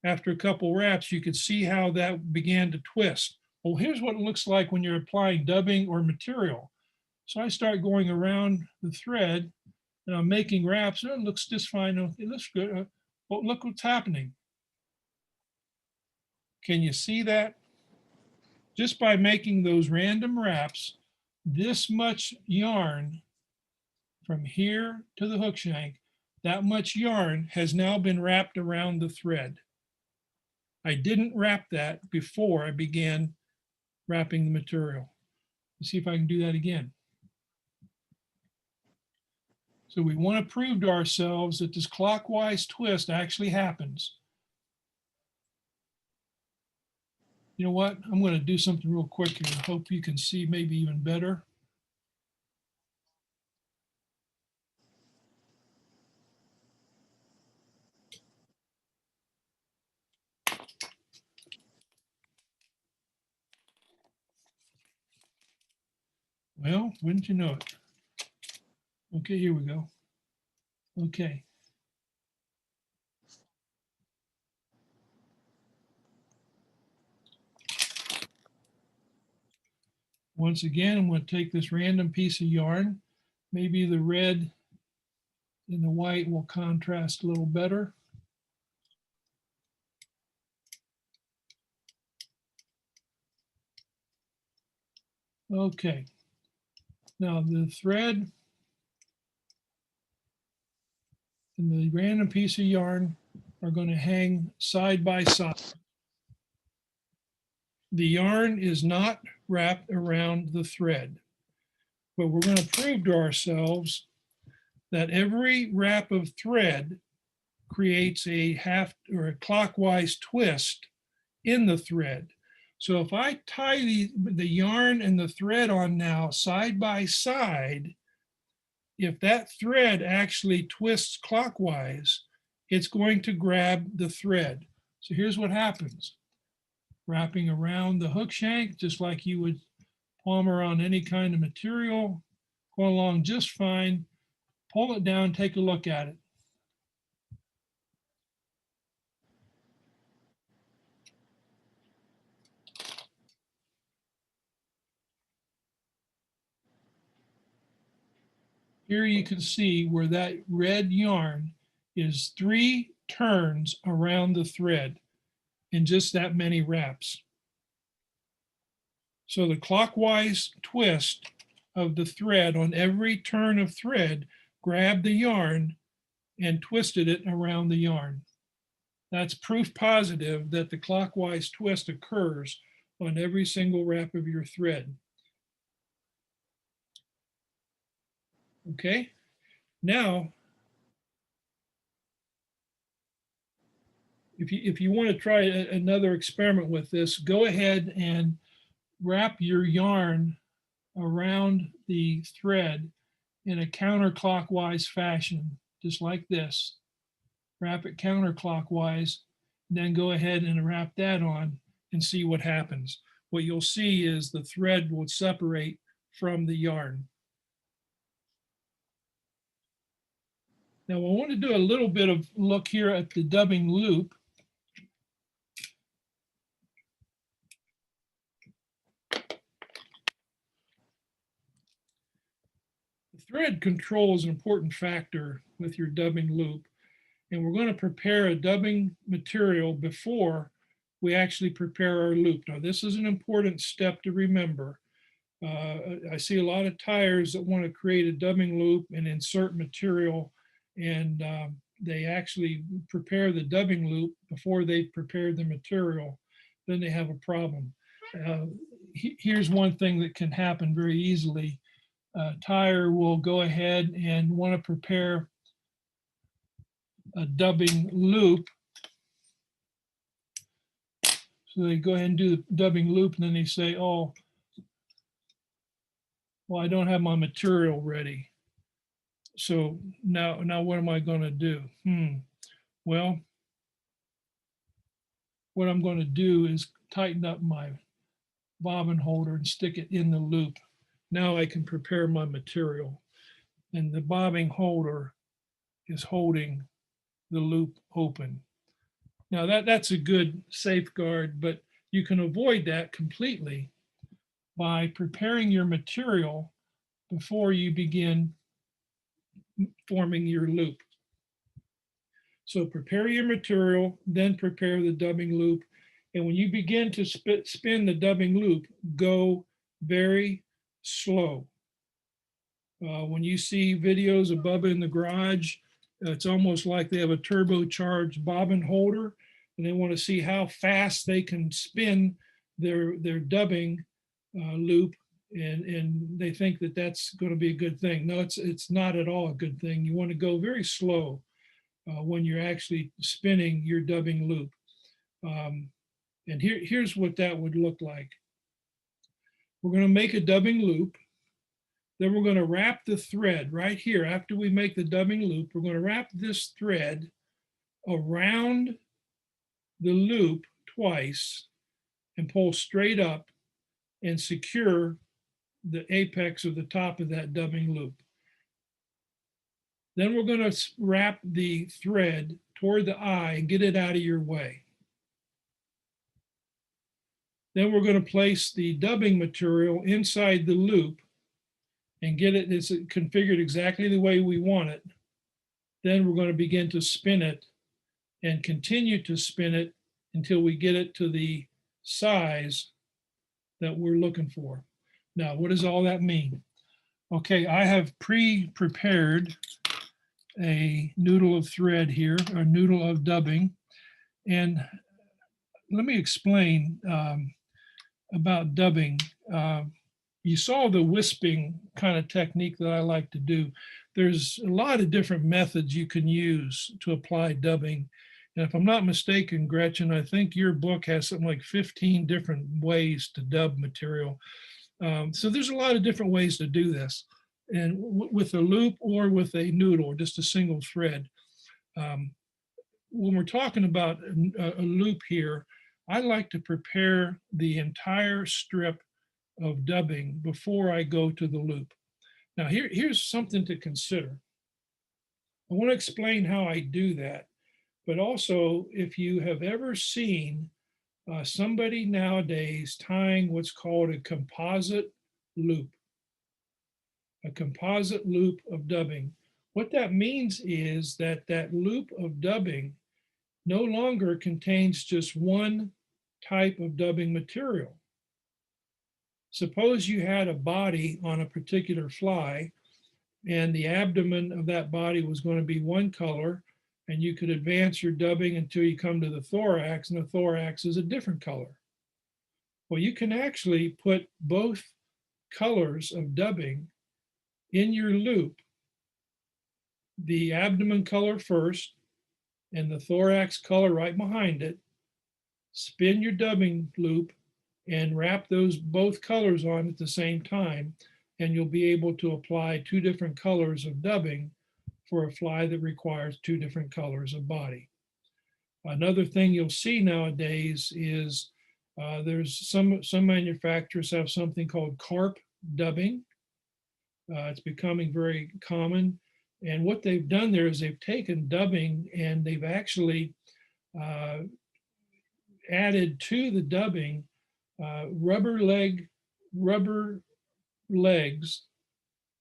After a couple wraps, you could see how that began to twist. Well, here's what it looks like when you're applying dubbing or material. So I start going around the thread and I'm making wraps. Oh, it looks just fine. It looks good. Oh, look what's happening. Can you see that? Just by making those random wraps, this much yarn from here to the hook shank, that much yarn has now been wrapped around the thread. I didn't wrap that before I began wrapping the material. Let's see if I can do that again. So we want to prove to ourselves that this clockwise twist actually happens. You know what? I'm going to do something real quick here. I hope you can see maybe even better. Well, wouldn't you know it? Okay, here we go. Okay. Once again, I'm going to take this random piece of yarn. Maybe the red and the white will contrast a little better. Okay. Now the thread and the random piece of yarn are going to hang side by side. The yarn is not wrapped around the thread, but we're going to prove to ourselves that every wrap of thread creates a half or a clockwise twist in the thread. So if I tie the yarn and the thread on now side by side, if that thread actually twists clockwise, it's going to grab the thread. So here's what happens. Wrapping around the hook shank, just like you would palmer on any kind of material, going along just fine. Pull it down, take a look at it. Here you can see where that red yarn is 3 turns around the thread in just that many wraps. So the clockwise twist of the thread on every turn of thread grabbed the yarn and twisted it around the yarn. That's proof positive that the clockwise twist occurs on every single wrap of your thread. Okay, now, if you want to try another experiment with this, go ahead and wrap your yarn around the thread in a counterclockwise fashion, just like this. Wrap it counterclockwise, then go ahead and wrap that on and see what happens. What you'll see is the thread will separate from the yarn. Now I want to do a little bit of look here at the dubbing loop. The thread control is an important factor with your dubbing loop. And we're going to prepare a dubbing material before we actually prepare our loop. Now, this is an important step to remember. I see a lot of tyers that want to create a dubbing loop and insert material, and they actually prepare the dubbing loop before they've prepared the material. Then they have a problem. Here's one thing that can happen very easily. A tyer will go ahead and want to prepare a dubbing loop. So they go ahead and do the dubbing loop, and then they say, oh, well, I don't have my material ready. So now what am I going to do? Well, what I'm going to do is tighten up my bobbin holder and stick it in the loop. Now I can prepare my material, and the bobbin holder is holding the loop open. Now that's a good safeguard, but you can avoid that completely by preparing your material before you begin forming your loop. So prepare your material, then prepare the dubbing loop. And when you begin to spin the dubbing loop, go very slow. When you see videos of Bubba in the garage, it's almost like they have a turbocharged bobbin holder, and they want to see how fast they can spin their dubbing loop, and they think that that's going to be a good thing. No, it's not at all a good thing. You want to go very slow when you're actually spinning your dubbing loop. And here's what that would look like. We're going to make a dubbing loop. Then we're going to wrap the thread right here. After we make the dubbing loop, we're going to wrap this thread around the loop twice and pull straight up and secure the apex of the top of that dubbing loop. Then we're going to wrap the thread toward the eye and get it out of your way. Then we're going to place the dubbing material inside the loop and get it, it's configured exactly the way we want it. Then we're going to begin to spin it and continue to spin it until we get it to the size that we're looking for. Now, what does all that mean? Okay, I have pre-prepared a noodle of thread here, a noodle of dubbing. And let me explain about dubbing. You saw the wisping kind of technique that I like to do. There's a lot of different methods you can use to apply dubbing. And if I'm not mistaken, Gretchen, I think your book has something like 15 different ways to dub material. So there's a lot of different ways to do this. And with a loop or with a noodle, just a single thread. When we're talking about a loop here, I like to prepare the entire strip of dubbing before I go to the loop. Now here's something to consider. I want to explain how I do that, but also if you have ever seen somebody nowadays tying what's called a composite loop of dubbing. What that means is that that loop of dubbing no longer contains just one type of dubbing material. Suppose you had a body on a particular fly and the abdomen of that body was going to be one color, and you could advance your dubbing until you come to the thorax, and the thorax is a different color. Well, you can actually put both colors of dubbing in your loop, the abdomen color first and the thorax color right behind it, spin your dubbing loop and wrap those both colors on at the same time, and you'll be able to apply two different colors of dubbing for a fly that requires two different colors of body. Another thing you'll see nowadays is there's some manufacturers have something called carp dubbing. It's becoming very common. And what they've done there is they've taken dubbing and they've actually added to the dubbing rubber legs,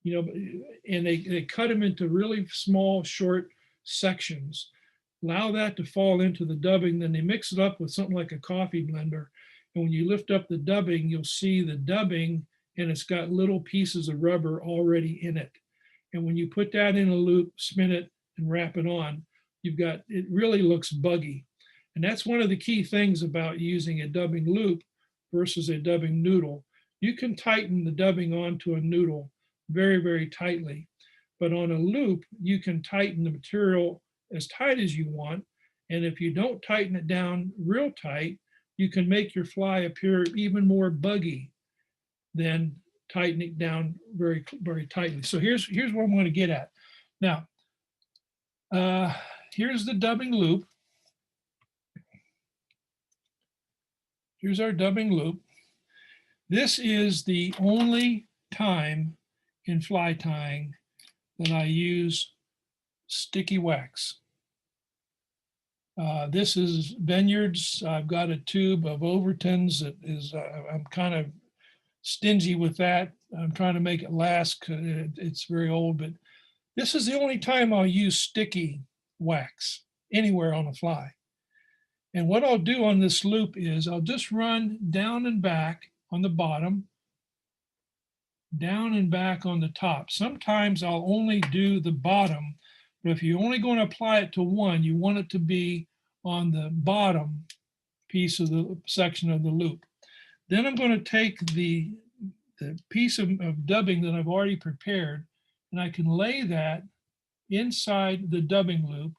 you know, and they cut them into really small, short sections, allow that to fall into the dubbing, then they mix it up with something like a coffee blender. And when you lift up the dubbing, you'll see the dubbing and it's got little pieces of rubber already in it. And when you put that in a loop, spin it and wrap it on, it really looks buggy. And that's one of the key things about using a dubbing loop versus a dubbing noodle. You can tighten the dubbing onto a noodle very, very tightly. But on a loop, you can tighten the material as tight as you want. And if you don't tighten it down real tight, you can make your fly appear even more buggy than tightening it down very, very tightly. So here's what I'm going to get at. Now, here's the dubbing loop. Here's our dubbing loop. This is the only time in fly tying that I use sticky wax. This is Vineyards. I've got a tube of Overton's that is, I'm kind of stingy with that. I'm trying to make it last. It's very old, but this is the only time I'll use sticky wax anywhere on a fly. And what I'll do on this loop is I'll just run down and back on the bottom, down and back on the top. Sometimes I'll only do the bottom, but if you're only going to apply it to one, you want it to be on the bottom piece of the section of the loop. Then I'm going to take the piece of dubbing that I've already prepared, and I can lay that inside the dubbing loop,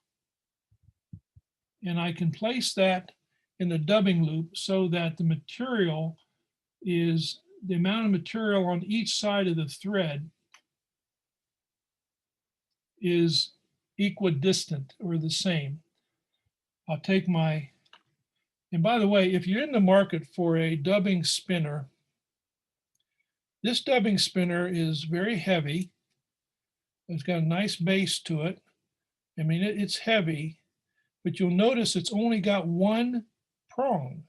and I can place that in the dubbing loop so that the material is the amount of material on each side of the thread is equidistant or the same. I'll take and by the way, if you're in the market for a dubbing spinner, this dubbing spinner is very heavy. It's got a nice base to it. I mean, it's heavy, but you'll notice it's only got one prong.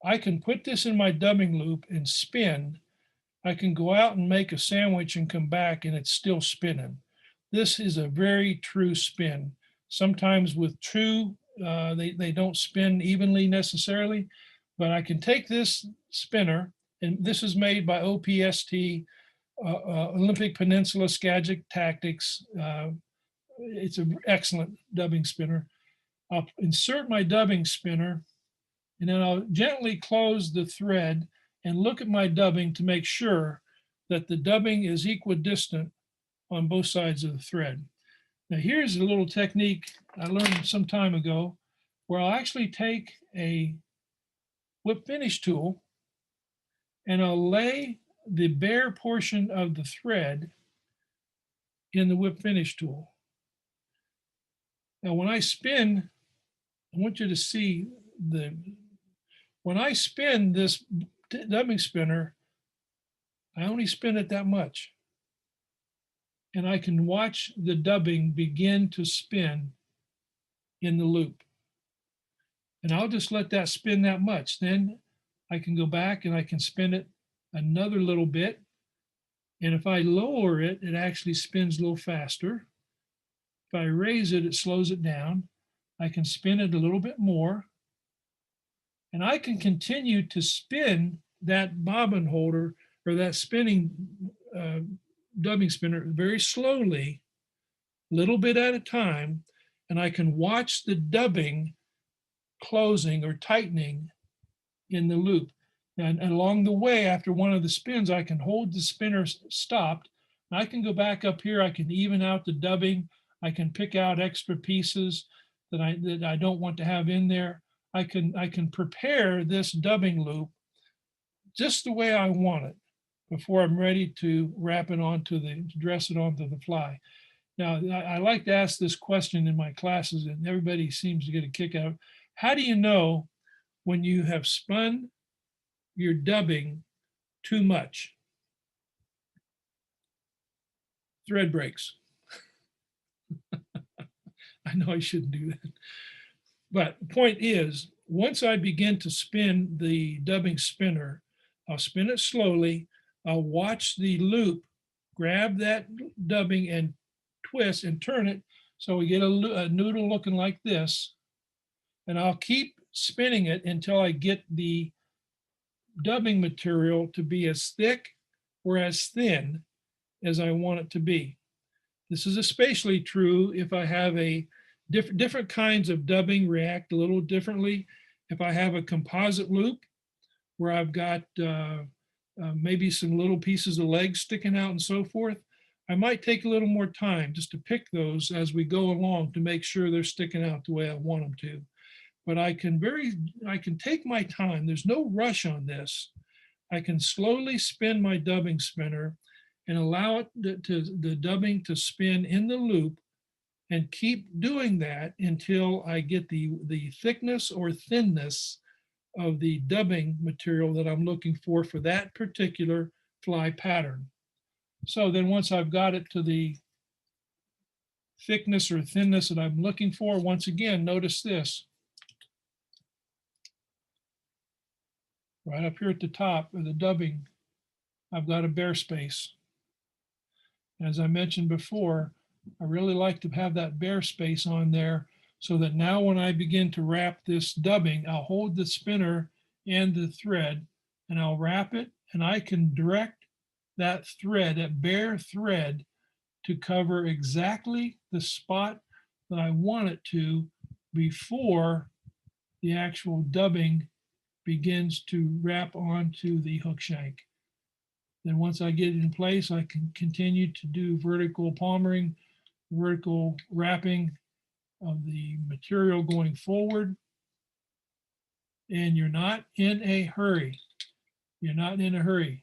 I can put this in my dubbing loop and spin. I can go out and make a sandwich and come back and it's still spinning. This is a very true spin. Sometimes with true, they don't spin evenly necessarily, But I can take this spinner, and this is made by OPST, Olympic Peninsula Skagit Tactics. It's an excellent dubbing spinner. I'll insert my dubbing spinner, and then I'll gently close the thread and look at my dubbing to make sure that the dubbing is equidistant on both sides of the thread. Now here's a little technique I learned some time ago where I'll actually take a whip finish tool and I'll lay the bare portion of the thread in the whip finish tool. Now when I spin, I want you to see when I spin this dubbing spinner, I only spin it that much. And I can watch the dubbing begin to spin in the loop. And I'll just let that spin that much. Then I can go back and I can spin it another little bit. And if I lower it, it actually spins a little faster. If I raise it, it slows it down. I can spin it a little bit more. And I can continue to spin that bobbin holder or that spinning dubbing spinner very slowly, little bit at a time, and I can watch the dubbing closing or tightening in the loop. And along the way, after one of the spins, I can hold the spinner stopped. And I can go back up here. I can even out the dubbing. I can pick out extra pieces that I don't want to have in there. I can prepare this dubbing loop just the way I want it before I'm ready to wrap it onto dress it onto the fly. Now, I like to ask this question in my classes, and everybody seems to get a kick out. How do you know when you have spun your dubbing too much? Thread breaks. I know I shouldn't do that. But the point is, once I begin to spin the dubbing spinner, I'll spin it slowly. I'll watch the loop, grab that dubbing and twist and turn it so we get a noodle looking like this. And I'll keep spinning it until I get the dubbing material to be as thick or as thin as I want it to be. This is especially true if I have a different kinds of dubbing react a little differently. If I have a composite loop where I've got maybe some little pieces of legs sticking out and so forth, I might take a little more time just to pick those as we go along to make sure they're sticking out the way I want them to. But I can take my time. There's no rush on this. I can slowly spin my dubbing spinner and allow it the dubbing to spin in the loop and keep doing that until I get the thickness or thinness of the dubbing material that I'm looking for that particular fly pattern. So then once I've got it to the thickness or thinness that I'm looking for, once again, notice this. Right up here at the top of the dubbing, I've got a bare space. As I mentioned before, I really like to have that bare space on there so that now when I begin to wrap this dubbing, I'll hold the spinner and the thread and I'll wrap it, and I can direct that thread, that bare thread, to cover exactly the spot that I want it to before the actual dubbing begins to wrap onto the hook shank. Then once I get it in place, I can continue to do vertical palmering, vertical wrapping of the material going forward. And you're not in a hurry. You're not in a hurry.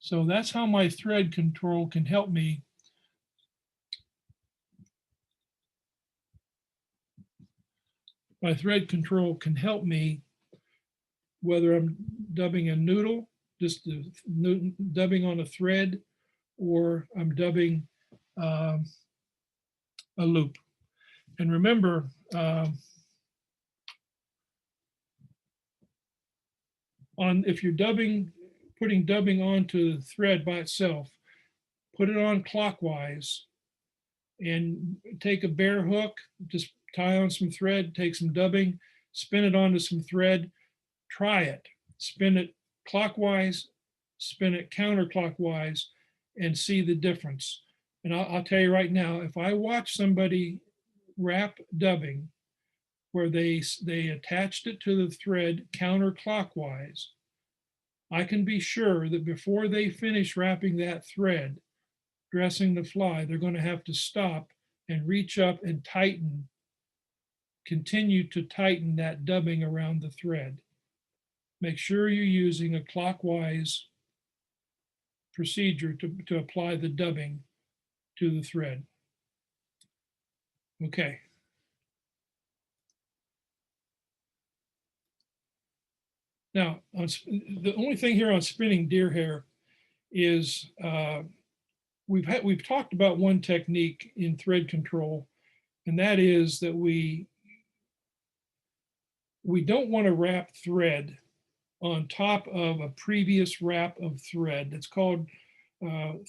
So that's how my thread control can help me. My thread control can help me whether I'm dubbing a noodle, just the dubbing on a thread, or I'm dubbing a loop. And remember, if you're putting dubbing onto the thread by itself, put it on clockwise and take a bare hook, just tie on some thread, take some dubbing, spin it onto some thread, try it, spin it clockwise, spin it counterclockwise, and see the difference. And I'll tell you right now, if I watch somebody wrap dubbing where they attached it to the thread counterclockwise, I can be sure that before they finish wrapping that thread, dressing the fly, they're going to have to stop and reach up and tighten, continue to tighten that dubbing around the thread. Make sure you're using a clockwise procedure to apply the dubbing to the thread. Okay. Now, the only thing here on spinning deer hair is we've talked about one technique in thread control, and that is that we don't want to wrap thread on top of a previous wrap of thread. It's called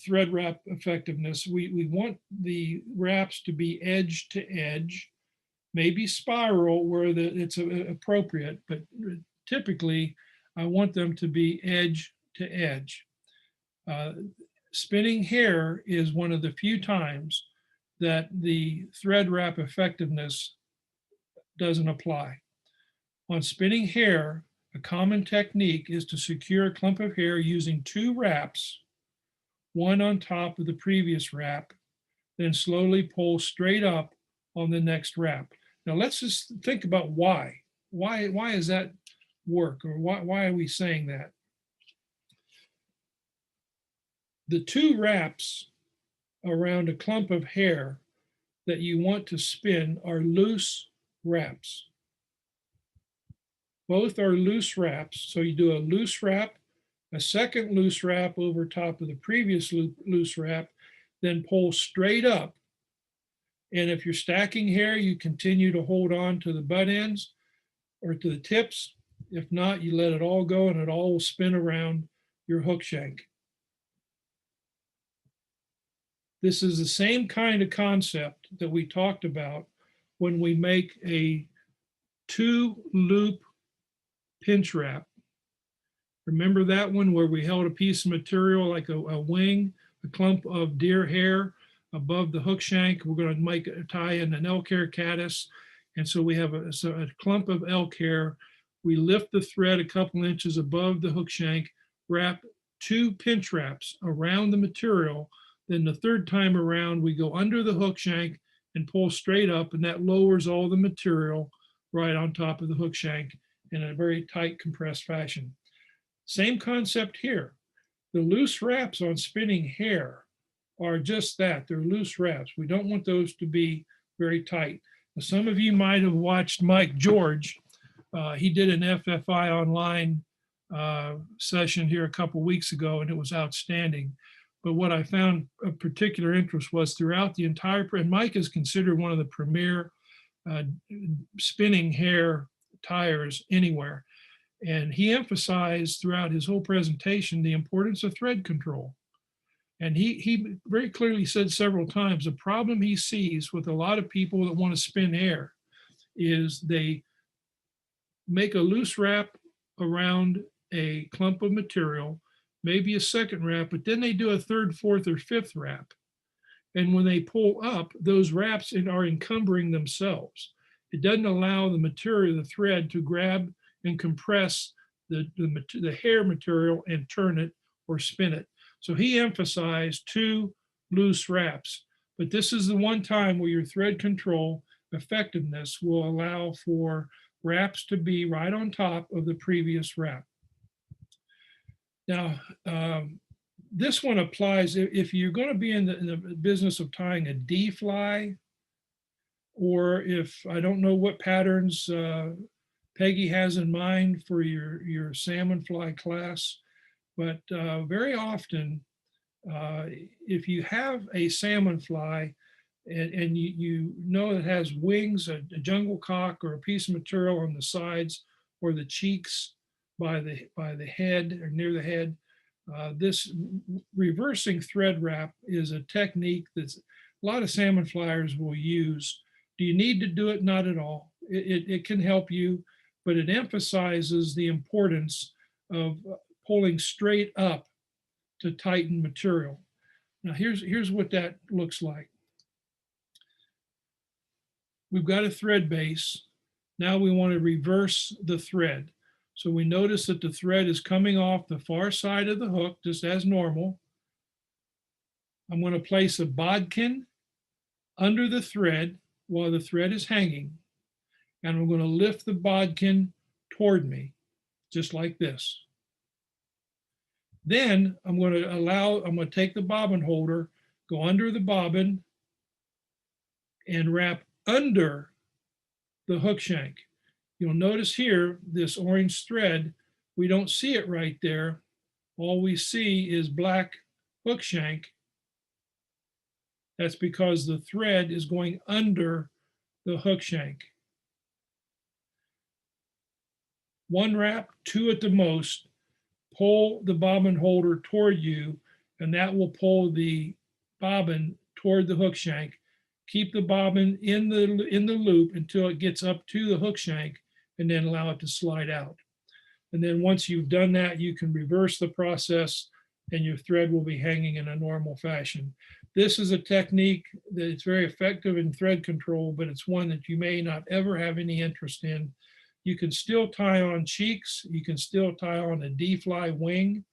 thread wrap effectiveness. We want the wraps to be edge to edge, maybe spiral where it's appropriate, but typically I want them to be edge to edge. Spinning hair is one of the few times that the thread wrap effectiveness doesn't apply. On spinning hair, a common technique is to secure a clump of hair using 2 wraps, one on top of the previous wrap, then slowly pull straight up on the next wrap. Now let's just think about why. Why does that work, or why are we saying that? The 2 wraps around a clump of hair that you want to spin are loose wraps. Both are loose wraps. So you do a loose wrap, a second loose wrap over top of the previous loose wrap, then pull straight up. And if you're stacking hair, you continue to hold on to the butt ends or to the tips. If not, you let it all go and it all will spin around your hook shank. This is the same kind of concept that we talked about when we make a 2-loop pinch wrap. Remember that one where we held a piece of material like a wing, a clump of deer hair above the hook shank. We're going to tie in an elk hair caddis. And so we have a clump of elk hair. We lift the thread a couple inches above the hook shank, wrap 2 pinch wraps around the material. Then the third time around, we go under the hook shank and pull straight up, and that lowers all the material right on top of the hook shank in a very tight, compressed fashion. Same concept here. The loose wraps on spinning hair are just that. They're loose wraps. We don't want those to be very tight. Now, some of you might have watched Mike George. He did an FFI online session here a couple weeks ago, and it was outstanding. But what I found of particular interest was throughout the entire, and Mike is considered one of the premier spinning hair tires anywhere. And he emphasized throughout his whole presentation the importance of thread control. And he very clearly said several times, the problem he sees with a lot of people that want to spin hair is they make a loose wrap around a clump of material, maybe a second wrap, but then they do a third, fourth, or fifth wrap. And when they pull up, those wraps are encumbering themselves. It doesn't allow the material, the thread, to grab and compress the hair material and turn it or spin it. So he emphasized 2 loose wraps, but this is the one time where your thread control effectiveness will allow for wraps to be right on top of the previous wrap. Now, this one applies if you're going to be in the business of tying a D fly, or if I don't know what patterns Peggy has in mind for your salmon fly class, but very often, if you have a salmon fly and you know it has wings, a jungle cock, or a piece of material on the sides or the cheeks by the head or near the head, this reversing thread wrap is a technique that a lot of salmon flyers will use Do you need to do it? Not at all. It can help you, but it emphasizes the importance of pulling straight up to tighten material. Now here's what that looks like. We've got a thread base. Now we want to reverse the thread. So we notice that the thread is coming off the far side of the hook, just as normal. I'm going to place a bodkin under the thread while the thread is hanging. And I'm going to lift the bodkin toward me, just like this. Then I'm going to take the bobbin holder, go under the bobbin, and wrap under the hook shank. You'll notice here, this orange thread, we don't see it right there. All we see is black hook shank. That's because the thread is going under the hook shank. One wrap, two at the most, pull the bobbin holder toward you, and that will pull the bobbin toward the hook shank. Keep the bobbin in the loop until it gets up to the hook shank, and then allow it to slide out. And then once you've done that, you can reverse the process and your thread will be hanging in a normal fashion. This is a technique that is very effective in thread control, but it's one that you may not ever have any interest in. You can still tie on cheeks. You can still tie on a D-fly wing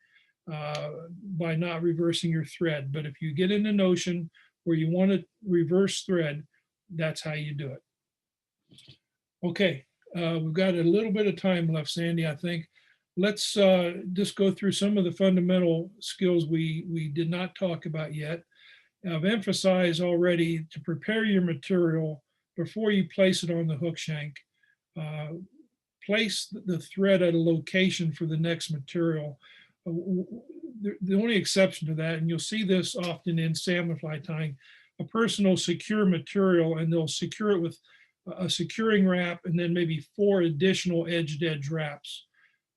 by not reversing your thread. But if you get in the notion where you want to reverse thread, that's how you do it. Okay, we've got a little bit of time left, Sandy, I think. Let's just go through some of the fundamental skills we did not talk about yet. I've emphasized already to prepare your material before you place it on the hook shank. Place the thread at a location for the next material. The only exception to that, and you'll see this often in salmon fly tying, a person will secure material and they'll secure it with a securing wrap and then maybe 4 additional edged edge wraps.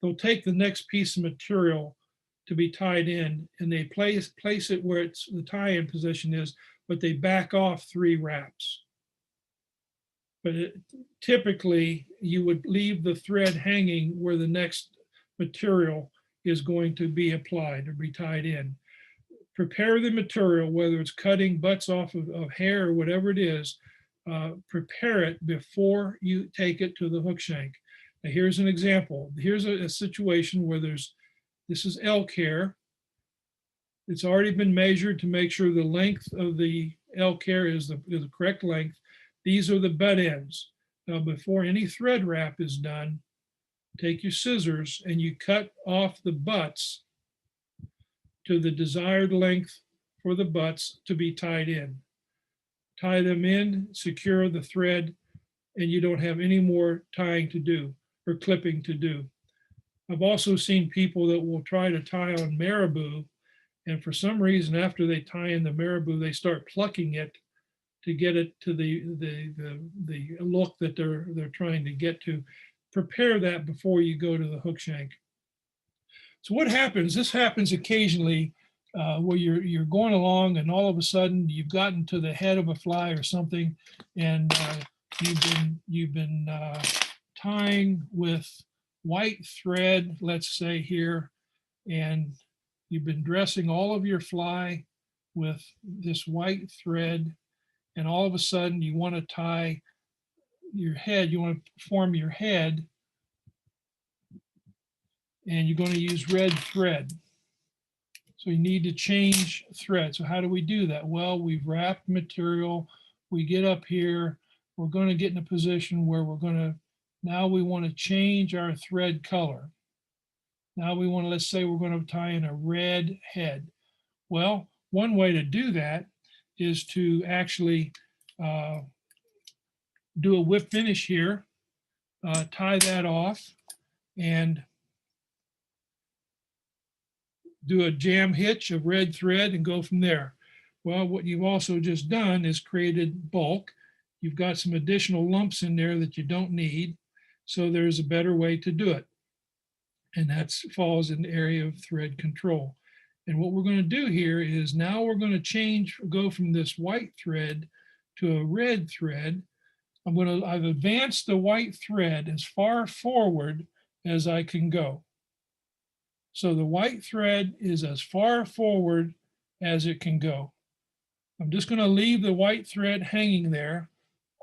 They'll take the next piece of material to be tied in and they place it where it's the tie-in position is, but they back off 3 wraps. But typically you would leave the thread hanging where the next material is going to be applied or be tied in. Prepare the material, whether it's cutting butts off of hair or whatever it is, prepare it before you take it to the hook shank. Now here's an example. Here's a situation where this is elk hair. It's already been measured to make sure the length of the elk hair is the correct length. These are the butt ends. Now, before any thread wrap is done, take your scissors and you cut off the butts to the desired length for the butts to be tied in. Tie them in, secure the thread, and you don't have any more tying to do or clipping to do. I've also seen people that will try to tie on marabou, and for some reason, after they tie in the marabou, they start plucking it to get it to the look that they're trying to get to. Prepare that before you go to the hook shank. So what happens? This happens occasionally where you're going along and all of a sudden you've gotten to the head of a fly or something, and you've been tying with white thread, let's say here, and you've been dressing all of your fly with this white thread, and all of a sudden you want to tie your head, you want to form your head, and you're going to use red thread. So you need to change thread. So how do we do that? Well, we've wrapped material, we get up here, we're going to get in a position where now we want to change our thread color. Now we want to, let's say we're going to tie in a red head. Well, one way to do that is to actually do a whip finish here, tie that off, and do a jam hitch of red thread and go from there. Well, what you've also just done is created bulk. You've got some additional lumps in there that you don't need, so there's a better way to do it. And that falls in the area of thread control. And what we're going to do here is now we're going to go from this white thread to a red thread. I've advanced the white thread as far forward as I can go. So the white thread is as far forward as it can go. I'm just going to leave the white thread hanging there.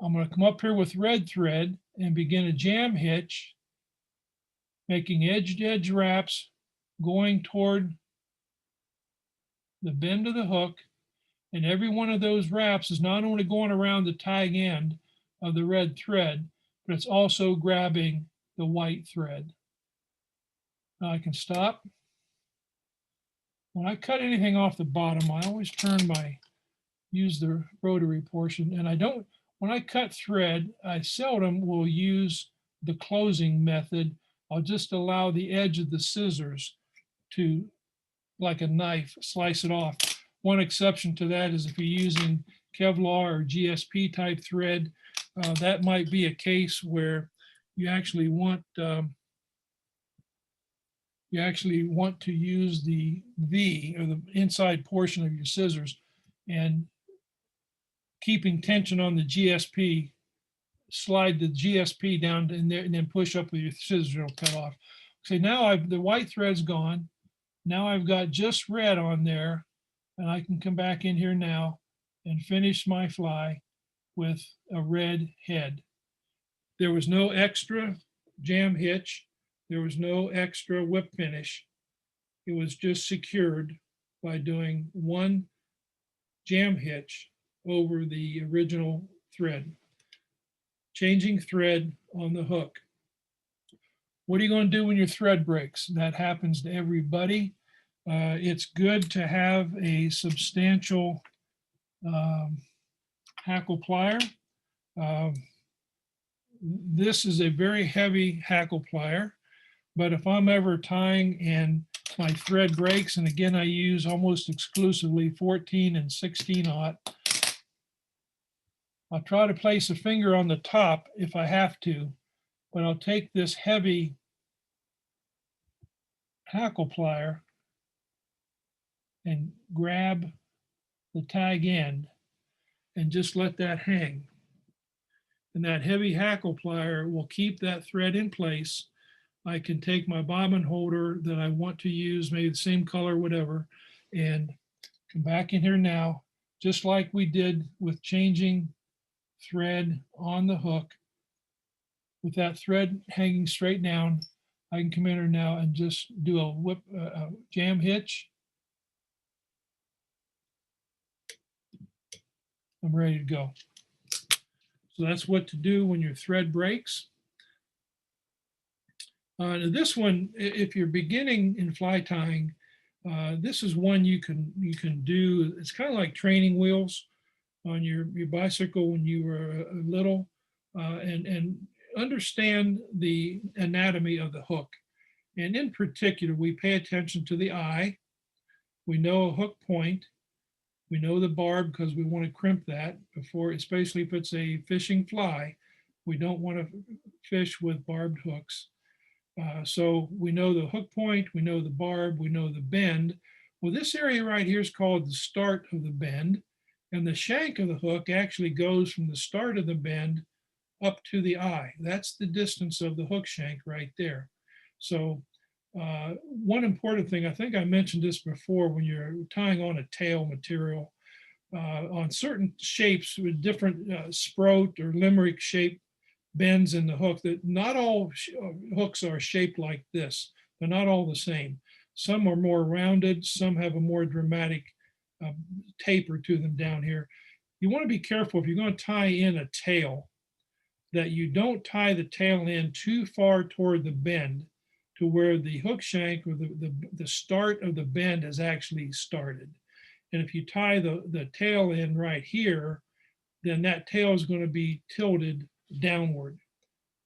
I'm going to come up here with red thread and begin a jam hitch, making edge-to-edge wraps going toward the bend of the hook. And every one of those wraps is not only going around the tag end of the red thread, but it's also grabbing the white thread. Now I can stop. When I cut anything off the bottom, I always use the rotary portion. And when I cut thread, I seldom will use the closing method. I'll just allow the edge of the scissors to, like a knife, slice it off. One exception to that is if you're using Kevlar or GSP type thread, that might be a case where you actually want to use the V, or the inside portion of your scissors, and keeping tension on the GSP, slide the GSP down in there and then push up with your scissors, it'll cut off. Okay, now the white thread's gone. Now I've got just red on there, and I can come back in here now and finish my fly with a red head. There was no extra jam hitch. There was no extra whip finish. It was just secured by doing one jam hitch over the original thread. Changing thread on the hook. What are you going to do when your thread breaks? That happens to everybody. It's good to have a substantial hackle plier. This is a very heavy hackle plier, but if I'm ever tying and my thread breaks, and again, I use almost exclusively 14 and 16/0. I'll try to place a finger on the top if I have to, but I'll take this heavy hackle plier and grab the tag end and just let that hang. And that heavy hackle plier will keep that thread in place. I can take my bobbin holder that I want to use, maybe the same color, whatever, and come back in here now, just like we did with changing thread on the hook. With that thread hanging straight down, I can come in here now and just do a jam hitch. I'm ready to go. So that's what to do when your thread breaks. This one, if you're beginning in fly tying, this is one you can do. It's kind of like training wheels on your bicycle when you were little, and understand the anatomy of the hook. And in particular, we pay attention to the eye. We know a hook point. We know the barb because we want to crimp that before, especially if it's a fishing fly. We don't want to fish with barbed hooks. So we know the hook point, we know the barb, we know the bend. Well, this area right here is called the start of the bend, and the shank of the hook actually goes from the start of the bend up to the eye. That's the distance of the hook shank right there. So one important thing, I think I mentioned this before, when you're tying on a tail material, on certain shapes with different sprout or limerick shape bends in the hook, that not all hooks are shaped like this. They're not all the same. Some are more rounded, some have a more dramatic taper to them down here. You want to be careful if you're going to tie in a tail, that you don't tie the tail in too far toward the bend to where the hook shank or the start of the bend has actually started. And if you tie the tail in right here, then that tail is going to be tilted downward.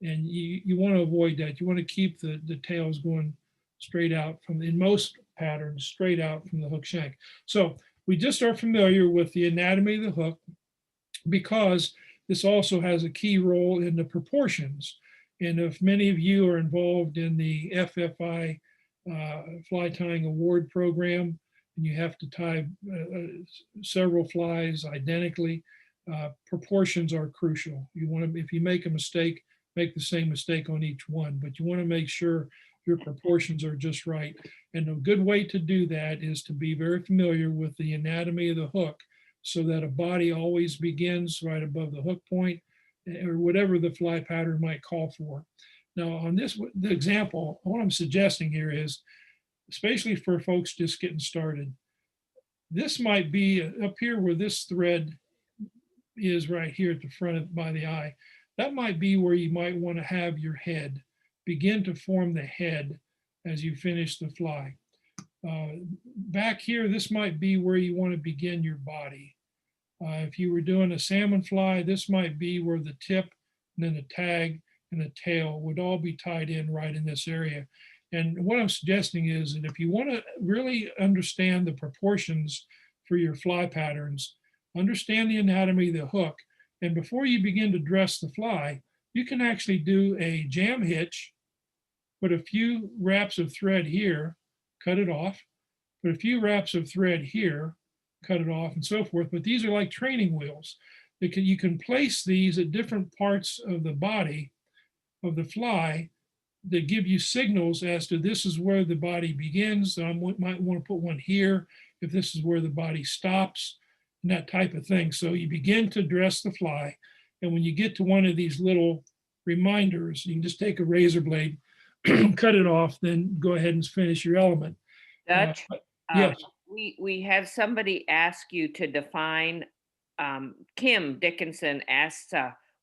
And you want to avoid that. You want to keep the tails going straight out from, in most patterns, straight out from the hook shank. So we just are familiar with the anatomy of the hook, because this also has a key role in the proportions. And if many of you are involved in the FFI Fly Tying Award Program, and you have to tie several flies identically, proportions are crucial. You want to, if you make a mistake, make the same mistake on each one, but you want to make sure your proportions are just right. And a good way to do that is to be very familiar with the anatomy of the hook, so that a body always begins right above the hook point, or whatever the fly pattern might call for. Now on this, the example, what I'm suggesting here is, especially for folks just getting started, this might be up here where this thread is right here at the front of by the eye. That might be where you might want to have your head. Begin to form the head as you finish the fly. Back here, this might be where you want to begin your body. If you were doing a salmon fly, this might be where the tip and then the tag and the tail would all be tied in right in this area. And what I'm suggesting is that if you want to really understand the proportions for your fly patterns, understand the anatomy of the hook, and before you begin to dress the fly, you can actually do a jam hitch, put a few wraps of thread here, cut it off, put a few wraps of thread here, cut it off, and so forth. But these are like training wheels. You can place these at different parts of the body of the fly that give you signals as to this is where the body begins. I might want to put one here if this is where the body stops, and that type of thing. So you begin to dress the fly. And when you get to one of these little reminders, you can just take a razor blade, cut it off, then go ahead and finish your element. Dutch, Yes. we had somebody ask you to define, Kim Dickinson asked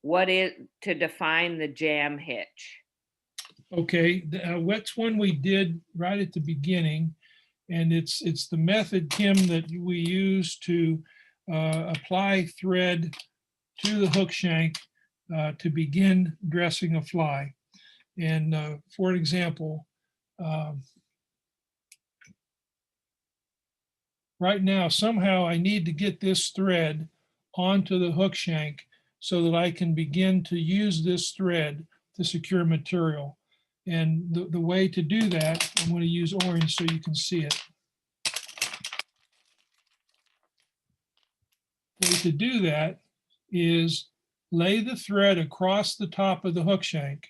what is to define the jam hitch. Okay, that's one we did right at the beginning. And it's the method, Kim, that we use to apply thread to the hook shank to begin dressing a fly. And for example, right now, somehow I need to get this thread onto the hook shank so that I can begin to use this thread to secure material. And the way to do that, I'm going to use orange so you can see it. The way to do that is lay the thread across the top of the hook shank,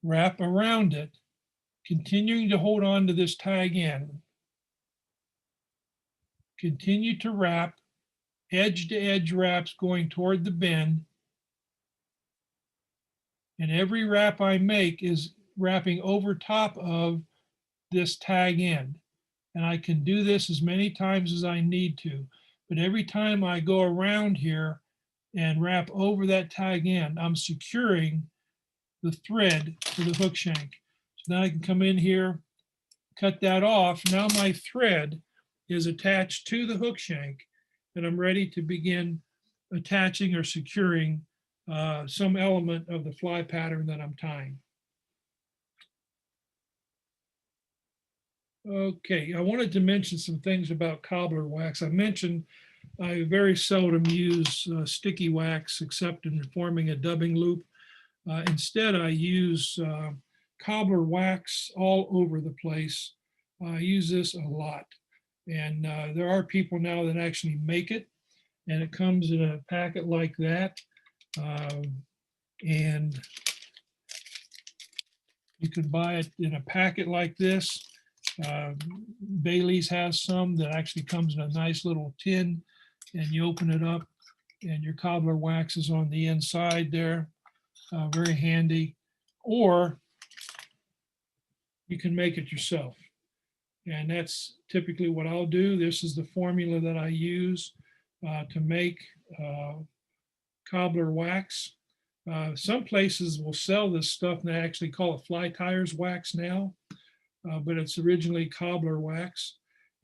wrap around it, continuing to hold on to this tag end. Continue to wrap, edge to edge wraps going toward the bend. And every wrap I make is wrapping over top of this tag end. And I can do this as many times as I need to. But every time I go around here and wrap over that tag end, I'm securing the thread to the hook shank. So now I can come in here, cut that off. Now my thread is attached to the hook shank, and I'm ready to begin attaching or securing some element of the fly pattern that I'm tying. Okay, I wanted to mention some things about cobbler wax. I mentioned I very seldom use sticky wax except in forming a dubbing loop. Instead, I use cobbler wax all over the place. I use this a lot. And there are people now that actually make it, and it comes in a packet like that. And you can buy it in a packet like this. Bailey's has some that actually comes in a nice little tin, and you open it up and your cobbler wax is on the inside there. Very handy. Or you can make it yourself. And that's typically what I'll do. This is the formula that I use to make cobbler wax. Some places will sell this stuff and they actually call it fly tires wax now, but it's originally cobbler wax.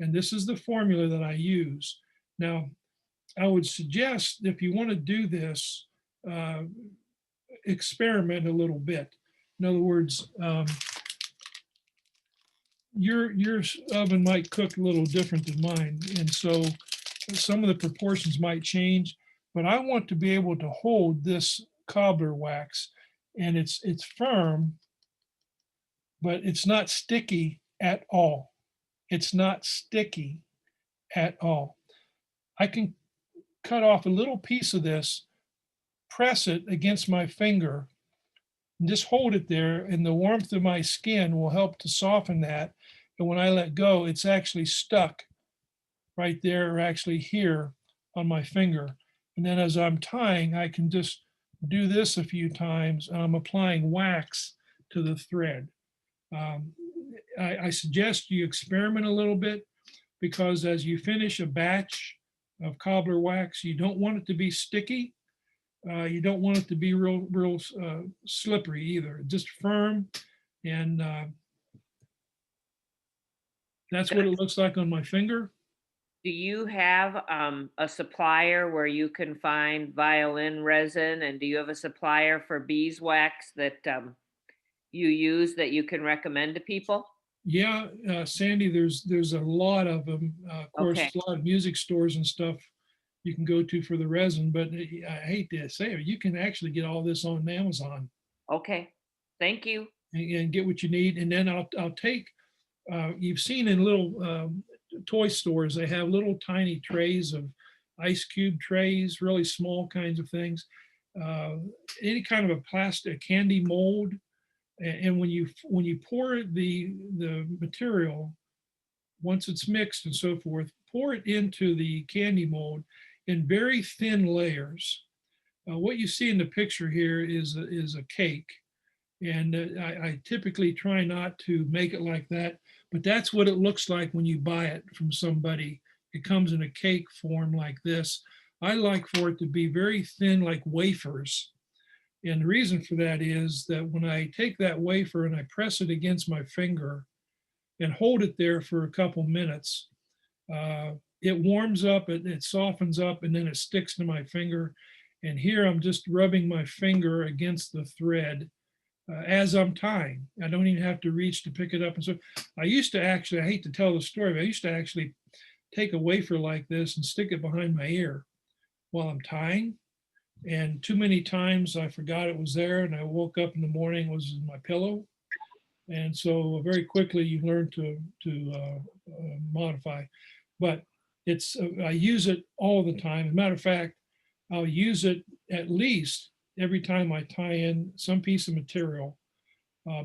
And this is the formula that I use. Now, I would suggest if you want to do this, experiment a little bit. In other words, your oven might cook a little different than mine. And so some of the proportions might change, but I want to be able to hold this cobbler wax, and it's firm, but it's not sticky at all. It's not sticky at all. I can cut off a little piece of this, press it against my finger, and just hold it there, and the warmth of my skin will help to soften that. And when I let go, it's actually stuck right there, or actually here on my finger. And then as I'm tying, I can just do this a few times, and I'm applying wax to the thread. I suggest you experiment a little bit, because as you finish a batch of cobbler wax, you don't want it to be sticky. You don't want it to be real slippery either, just firm. And that's what it looks like on my finger. Do you have a supplier where you can find violin resin? And do you have a supplier for beeswax that you use that you can recommend to people? Yeah, Sandy, there's a lot of them. Of course, Okay. a lot of music stores and stuff you can go to for the resin, but I hate to say it, you can actually get all this on Amazon Okay, thank you. and get what you need. And then I'll take, you've seen in little toy stores, they have little tiny trays of ice cube trays, really small kinds of things. Any kind of a plastic candy mold. And when you pour the material, once it's mixed and so forth, pour it into the candy mold in very thin layers. What you see in the picture here is a cake. And I typically try not to make it like that, but that's what it looks like when you buy it from somebody. It comes in a cake form like this. I like for it to be very thin, like wafers. And the reason for that is that when I take that wafer and I press it against my finger and hold it there for a couple minutes, it warms up, it softens up, and then it sticks to my finger. And here I'm just rubbing my finger against the thread as I'm tying. I don't even have to reach to pick it up. And so I used to actually, I hate to tell the story, but I used to actually take a wafer like this and stick it behind my ear while I'm tying. And too many times I forgot it was there, and I woke up in the morning, it was in my pillow. And so very quickly you learn to modify. But it's I use it all the time. As a matter of fact, I'll use it at least every time I tie in some piece of material,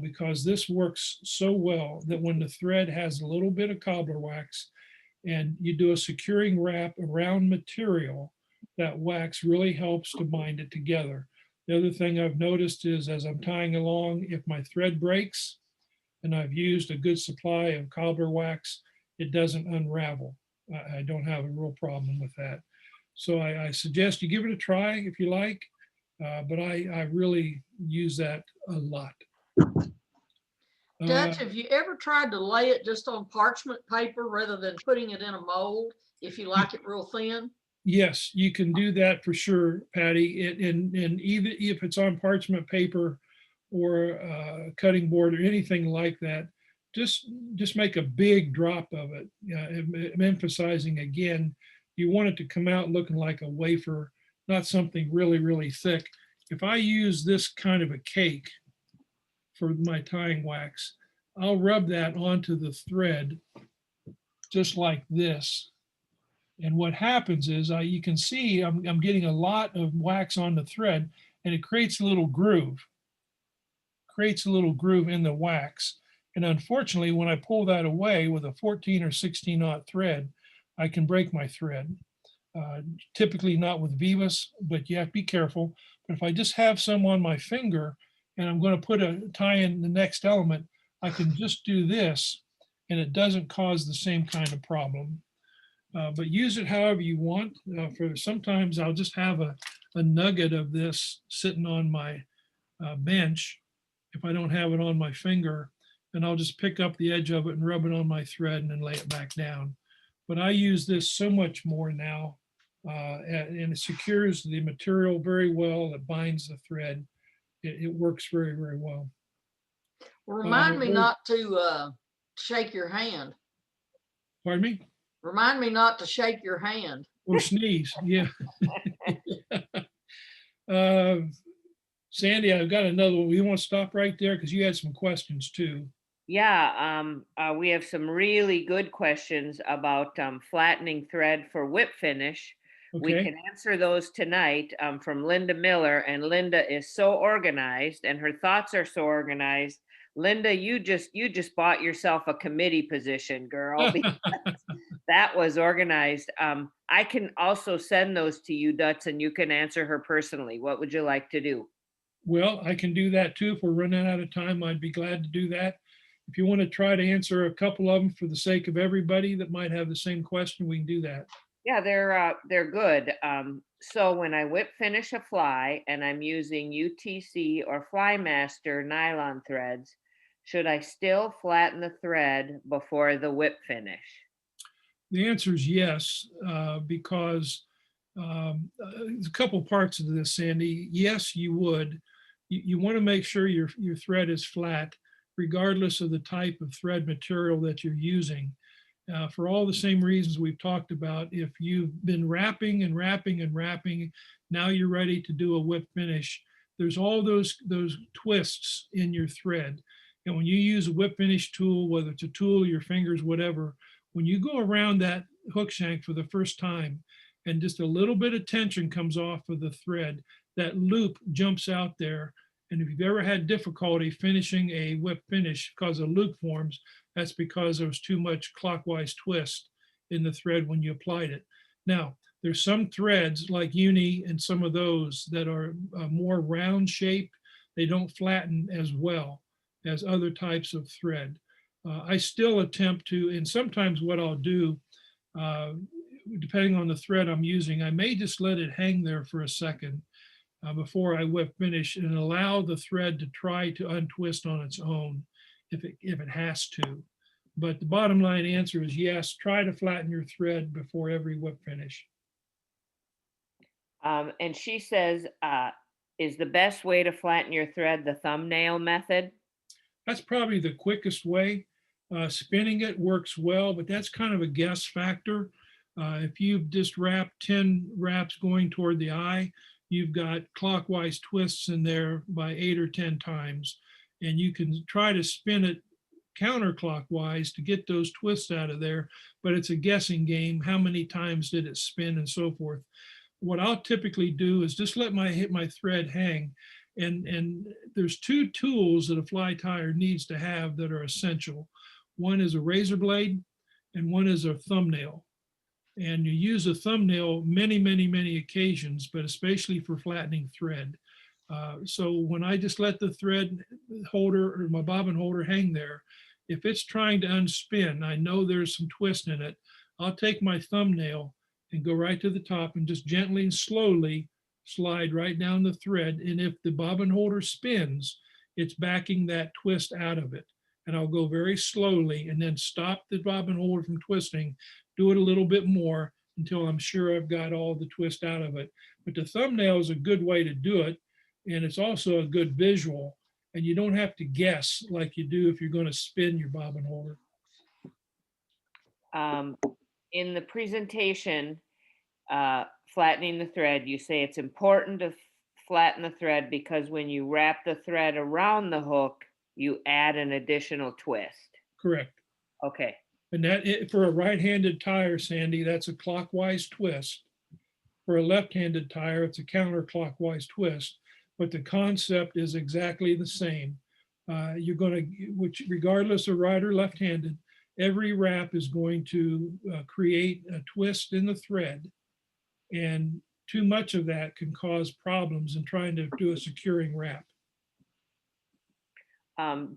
because this works so well that when the thread has a little bit of cobbler wax and you do a securing wrap around material, that wax really helps to bind it together. The other thing I've noticed is as I'm tying along, if my thread breaks and I've used a good supply of cobbler wax, it doesn't unravel. I don't have a real problem with that. So I suggest you give it a try if you like, but I really use that a lot. Dutch, have you ever tried to lay it just on parchment paper rather than putting it in a mold if you like it real thin? Yes, you can do that for sure, Patty. And even if it's on parchment paper or a cutting board or anything like that, just make a big drop of it. I'm emphasizing again, you want it to come out looking like a wafer, not something really, really thick. If I use this kind of a cake for my tying wax, I'll rub that onto the thread just like this. And what happens is you can see I'm getting a lot of wax on the thread, and it creates a little groove, in the wax. And unfortunately, when I pull that away with a 14 or 16-aught thread, I can break my thread. Typically not with Vivas, but you have to be careful. But if I just have some on my finger and I'm going to tie in the next element, I can just do this and it doesn't cause the same kind of problem. But use it however you want. For sometimes I'll just have a nugget of this sitting on my bench if I don't have it on my finger, and I'll just pick up the edge of it and rub it on my thread and then lay it back down. But I use this so much more now, and it secures the material very well. It binds the thread. It works very, very well. Remind me not to shake your hand. Pardon me? Remind me not to shake your hand. Or sneeze, yeah. Sandy, I've got another one. We want to stop right there because you had some questions too. Yeah, we have some really good questions about flattening thread for whip finish. We Okay. can answer those tonight from Linda Miller, and Linda is so organized and her thoughts are so organized. Linda, you just bought yourself a committee position, girl. That was organized. I can also send those to you, Dutch, and you can answer her personally. What would you like to do? Well, I can do that too. If we're running out of time, I'd be glad to do that. If you want to try to answer a couple of them for the sake of everybody that might have the same question, we can do that. Yeah, they're good. So when I whip finish a fly and I'm using UTC or Flymaster nylon threads, should I still flatten the thread before the whip finish? The answer is yes, because there's a couple parts of this, Sandy. Yes, you would. You want to make sure your thread is flat, regardless of the type of thread material that you're using. For all the same reasons we've talked about, if you've been wrapping and wrapping and wrapping, now you're ready to do a whip finish. There's all those twists in your thread. And when you use a whip finish tool, whether it's a tool, your fingers, whatever, when you go around that hook shank for the first time and just a little bit of tension comes off of the thread, that loop jumps out there. And if you've ever had difficulty finishing a whip finish because a loop forms, that's because there was too much clockwise twist in the thread when you applied it. Now, there's some threads like uni and some of those that are more round shaped. They don't flatten as well as other types of thread. I still attempt to, and sometimes what I'll do, depending on the thread I'm using, I may just let it hang there for a second before I whip finish and allow the thread to try to untwist on its own if it has to. But the bottom line answer is yes, try to flatten your thread before every whip finish. And she says, is the best way to flatten your thread the thumbnail method? That's probably the quickest way. Spinning it works well, but that's kind of a guess factor. If you've just wrapped 10 wraps going toward the eye, you've got clockwise twists in there by 8 or 10 times. And you can try to spin it counterclockwise to get those twists out of there, but it's a guessing game. How many times did it spin and so forth? What I'll typically do is just let my thread hang. And there's two tools that a fly tyer needs to have that are essential. One is a razor blade and one is a thumbnail. And you use a thumbnail many occasions, but especially for flattening thread. So when I just let the thread holder or my bobbin holder hang there, if it's trying to unspin, I know there's some twist in it, I'll take my thumbnail and go right to the top and just gently and slowly slide right down the thread. And if the bobbin holder spins, it's backing that twist out of it. And I'll go very slowly and then stop the bobbin holder from twisting, do it a little bit more until I'm sure I've got all the twist out of it. But the thumbnail is a good way to do it. And it's also a good visual. And you don't have to guess like you do if you're going to spin your bobbin holder. In the presentation, flattening the thread, you say it's important to flatten the thread because when you wrap the thread around the hook, you add an additional twist. Correct. Okay. And that for a right-handed tyer, Sandy, that's a clockwise twist. For a left-handed tyer, it's a counterclockwise twist. But the concept is exactly the same. You're going to, which regardless of right or left-handed, every wrap is going to create a twist in the thread. And too much of that can cause problems in trying to do a securing wrap.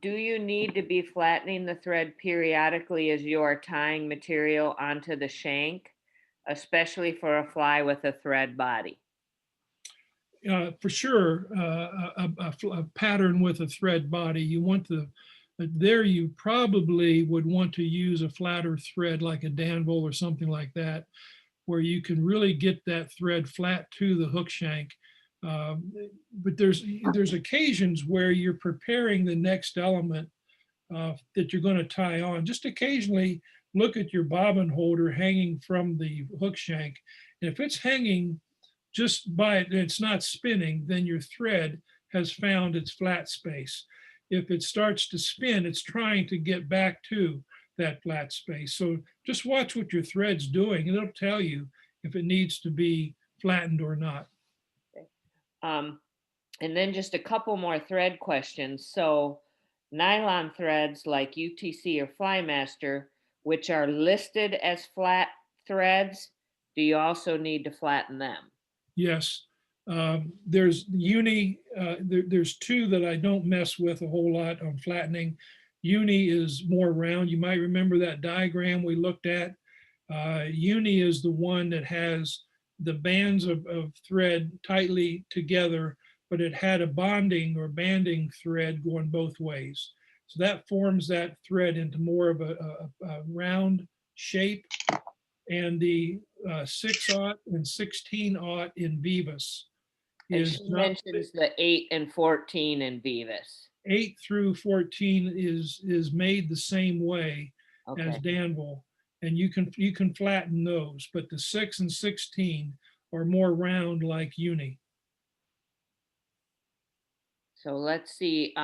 Do you need to be flattening the thread periodically as you are tying material onto the shank, especially for a fly with a thread body? For sure, a pattern with a thread body, you want there you probably would want to use a flatter thread like a Danville or something like that, where you can really get that thread flat to the hook shank. But there's occasions where you're preparing the next element that you're going to tie on. Just occasionally look at your bobbin holder hanging from the hook shank. And if it's hanging just by it, it's not spinning, then your thread has found its flat space. If it starts to spin, it's trying to get back to that flat space. So just watch what your thread's doing and it'll tell you if it needs to be flattened or not. And then just a couple more thread questions. So nylon threads like UTC or Flymaster, which are listed as flat threads, do you also need to flatten them? Yes, there's uni, there's two that I don't mess with a whole lot on flattening. Uni is more round. You might remember that diagram we looked at. Uni is the one that has the bands of thread tightly together, but it had a bonding or banding thread going both ways. So that forms that thread into more of a round shape. And the 6/0 and 16/0 in Vivas And is she not, mentions the 8 and 14 in Vivas. 8 through 14 is made the same way as Okay, Danville, and you can flatten those, but the 6 and 16 are more round like uni. so let's see.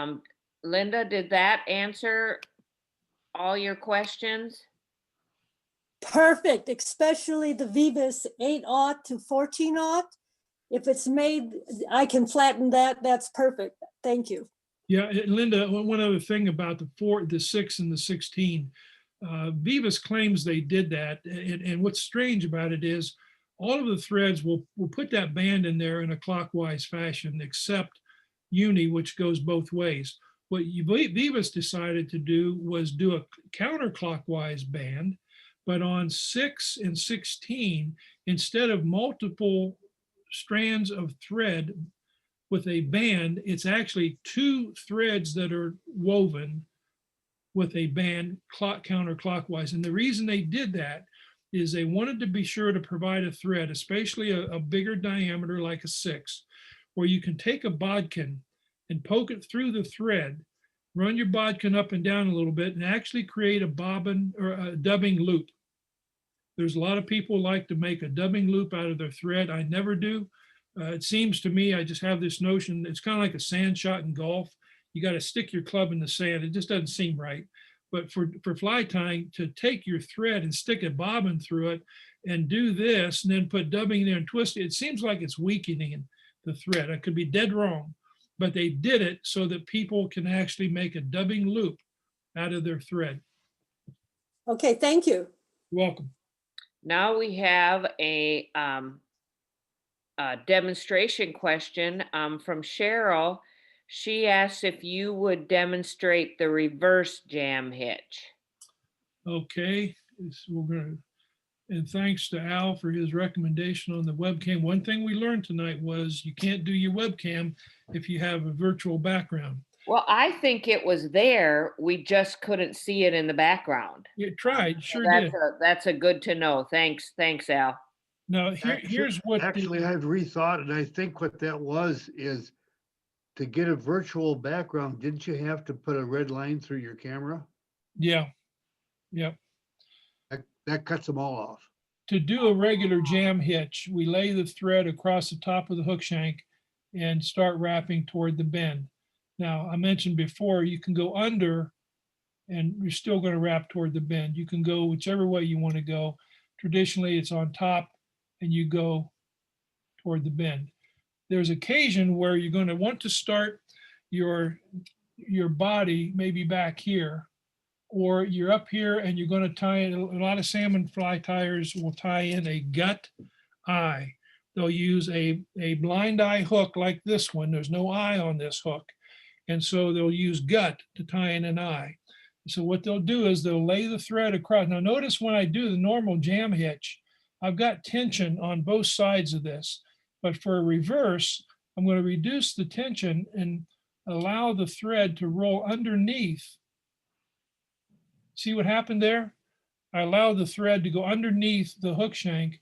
Linda, did that answer all your questions? Perfect, especially the Vivas 8/0 to 14/0. If it's made, I can flatten that. That's perfect. Thank you. Yeah, Linda, one other thing about the 6 and the 16, Vivas claims they did that, and what's strange about it is all of the threads will put that band in there in a clockwise fashion, except uni, which goes both ways. What Vivas decided to do was do a counterclockwise band, but on 6 and 16, instead of multiple strands of thread with a band, it's actually 2 threads that are woven with a band counterclockwise. And the reason they did that is they wanted to be sure to provide a thread, especially a bigger diameter like a 6, where you can take a bodkin and poke it through the thread, run your bodkin up and down a little bit, and actually create a bobbin or a dubbing loop. There's a lot of people like to make a dubbing loop out of their thread. I never do. It seems to me, I just have this notion, it's kind of like a sand shot in golf. You got to stick your club in the sand. It just doesn't seem right. But for fly tying, to take your thread and stick a bobbin through it and do this and then put dubbing there and twist it, it seems like it's weakening the thread. I could be dead wrong, but they did it so that people can actually make a dubbing loop out of their thread. Okay, thank you. You're welcome. Now we have a demonstration question from Cheryl. She asks if you would demonstrate the reverse jam hitch. Okay, so we're gonna, and thanks to Al for his recommendation on the webcam. One thing we learned tonight was you can't do your webcam if you have a virtual background. Well, I think it was there. We just couldn't see it in the background. You tried, sure That's did. that's a good to know. Thanks, Al. Now, here's what. Actually, I've rethought, and I think what that was is to get a virtual background, didn't you have to put a red line through your camera? Yeah. That cuts them all off. To do a regular jam hitch, we lay the thread across the top of the hook shank and start wrapping toward the bend. Now, I mentioned before, you can go under and you're still going to wrap toward the bend. You can go whichever way you want to go. Traditionally, it's on top and you go toward the bend. There's occasion where you're going to want to start your body maybe back here, or you're up here and you're going to tie in. A lot of salmon fly tiers will tie in a gut eye. They'll use a blind eye hook like this one. There's no eye on this hook. And so they'll use gut to tie in an eye. So what they'll do is they'll lay the thread across. Now notice when I do the normal jam hitch, I've got tension on both sides of this. But for a reverse, I'm going to reduce the tension and allow the thread to roll underneath. See what happened there? I allow the thread to go underneath the hook shank.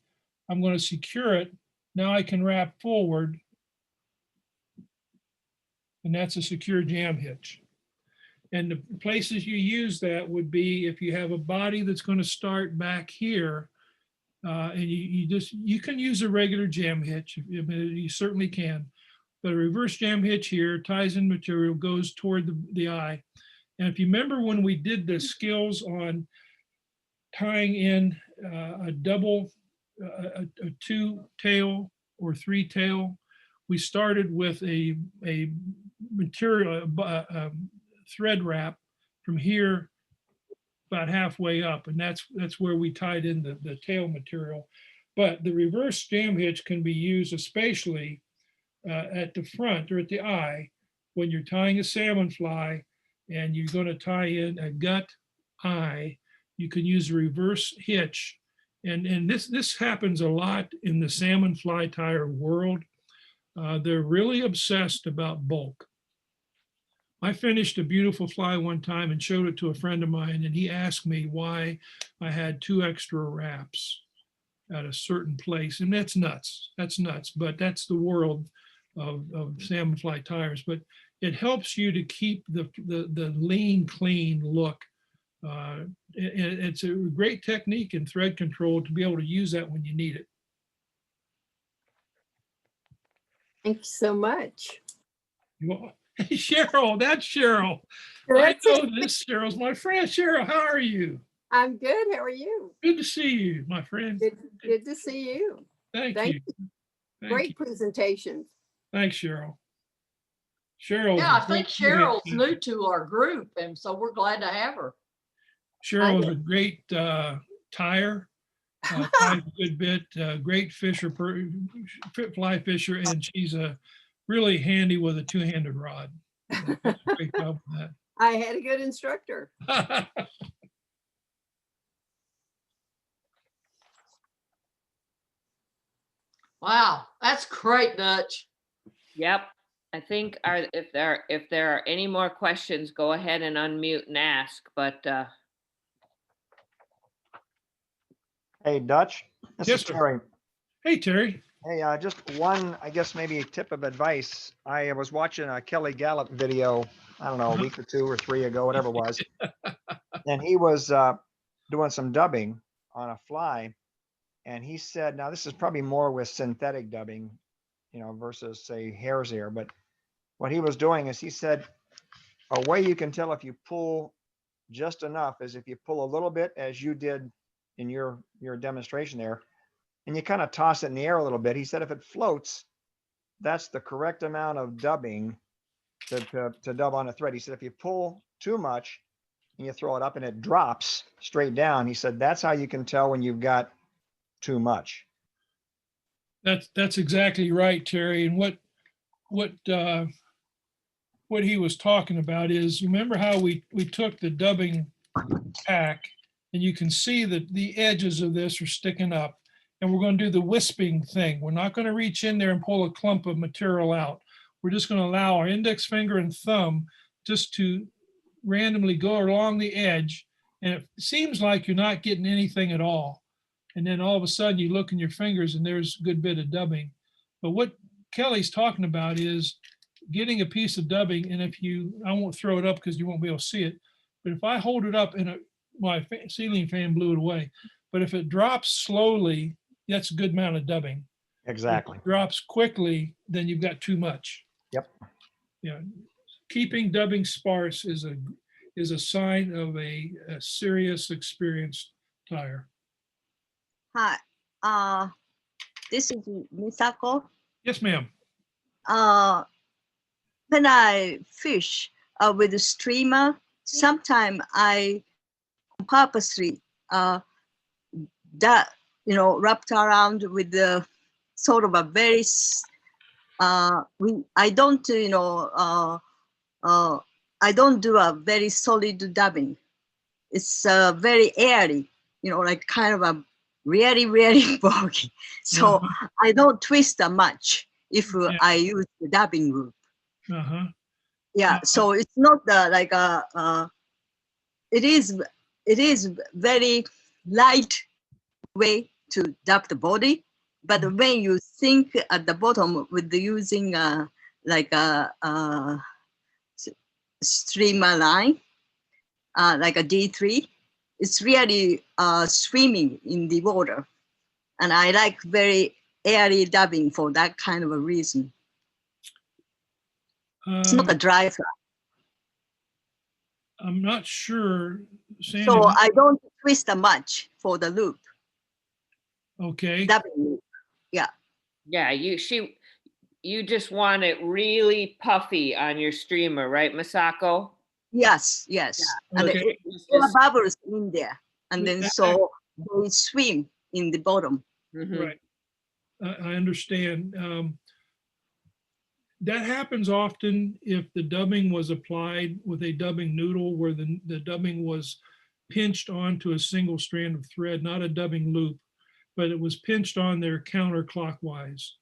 I'm going to secure it. Now I can wrap forward. And that's a secure jam hitch. And the places you use that would be if you have a body that's going to start back here, and you can use a regular jam hitch. You certainly can. But a reverse jam hitch here ties in material, goes toward the eye. And if you remember when we did the skills on tying in a double a two tail or three tail. We started with a material thread wrap from here about halfway up, and that's where we tied in the tail material. But the reverse jam hitch can be used especially at the front or at the eye when you're tying a salmon fly and you're going to tie in a gut eye. You can use a reverse hitch, and this happens a lot in the salmon fly tire world. They're really obsessed about bulk. I finished a beautiful fly one time and showed it to a friend of mine, and he asked me why I had 2 extra wraps at a certain place. And that's nuts. That's nuts. But that's the world of salmon fly tires. But it helps you to keep the lean, clean look. It's a great technique in thread control to be able to use that when you need it. Thank you so much. Well, hey, Cheryl, that's Cheryl. That's I it. know this Cheryl's my friend. Cheryl, how are you? I'm good. How are you? Good to see you, my friend. Good to see you. Thank Thank you. Thank Great you. presentations. Thanks, Cheryl. Cheryl. Yeah, I think Cheryl's new to our group, and so we're glad to have her. Cheryl is a great tire, ties a good bit, great fisher, fly fisher, and she's really handy with a 2-handed rod. So that's a great job with I had a good instructor. that. Wow, that's great, Dutch. Yep. I think if there are any more questions, go ahead and unmute and ask, but Hey, Dutch, this Yes, is sir. Terry. Hey, Terry. Hey, just one, I guess maybe a tip of advice. I was watching a Kelly Gallup video, I don't know, a week or 2 or 3 ago, whatever it was. And he was doing some dubbing on a fly. And he said, now this is probably more with synthetic dubbing, you know, versus say hare's ear. But what he was doing is he said, a way you can tell if you pull just enough is if you pull a little bit as you did in your demonstration there, and you kind of toss it in the air a little bit. He said if it floats, that's the correct amount of dubbing to dub on a thread. He said if you pull too much and you throw it up and it drops straight down, he said that's how you can tell when you've got too much. That's exactly right, Terry. And what he was talking about is, remember how we took the dubbing pack, and you can see that the edges of this are sticking up, and we're going to do the wisping thing. We're not going to reach in there and pull a clump of material out. We're just going to allow our index finger and thumb just to randomly go along the edge, and it seems like you're not getting anything at all. And then all of a sudden you look in your fingers and there's a good bit of dubbing. But what Kelly's talking about is getting a piece of dubbing, and I won't throw it up because you won't be able to see it, but if I hold it up and my ceiling fan blew it away, but if it drops slowly, that's a good amount of dubbing. Exactly. If it drops quickly, then you've got too much. Yep. Yeah, keeping dubbing sparse is a sign of a serious experienced tire. Hi, this is Misako. Yes, ma'am. When I fish with a streamer, sometimes I purposely wrapped around with the sort of a very I don't do a very solid dubbing. It's very airy, like kind of a really, really boggy. So I don't twist that much if I use the dubbing group. Yeah, so it's not it is very light way to dub the body, but when you sink at the bottom with using like a streamer line, like a D3, it's really swimming in the water. And I like very airy dubbing for that kind of a reason. It's not a dry fly. I'm not sure, Sandy. So I don't twist that much for the loop. Okay, dubbing loop. Yeah, you just want it really puffy on your streamer, right, Masako? Yes, yes. And okay. there are bubbles in there. And then Yeah. so they swim in the bottom. Mhm. Right. I understand. That happens often if the dubbing was applied with a dubbing noodle where the dubbing was pinched onto a single strand of thread, not a dubbing loop, but it was pinched on there counterclockwise.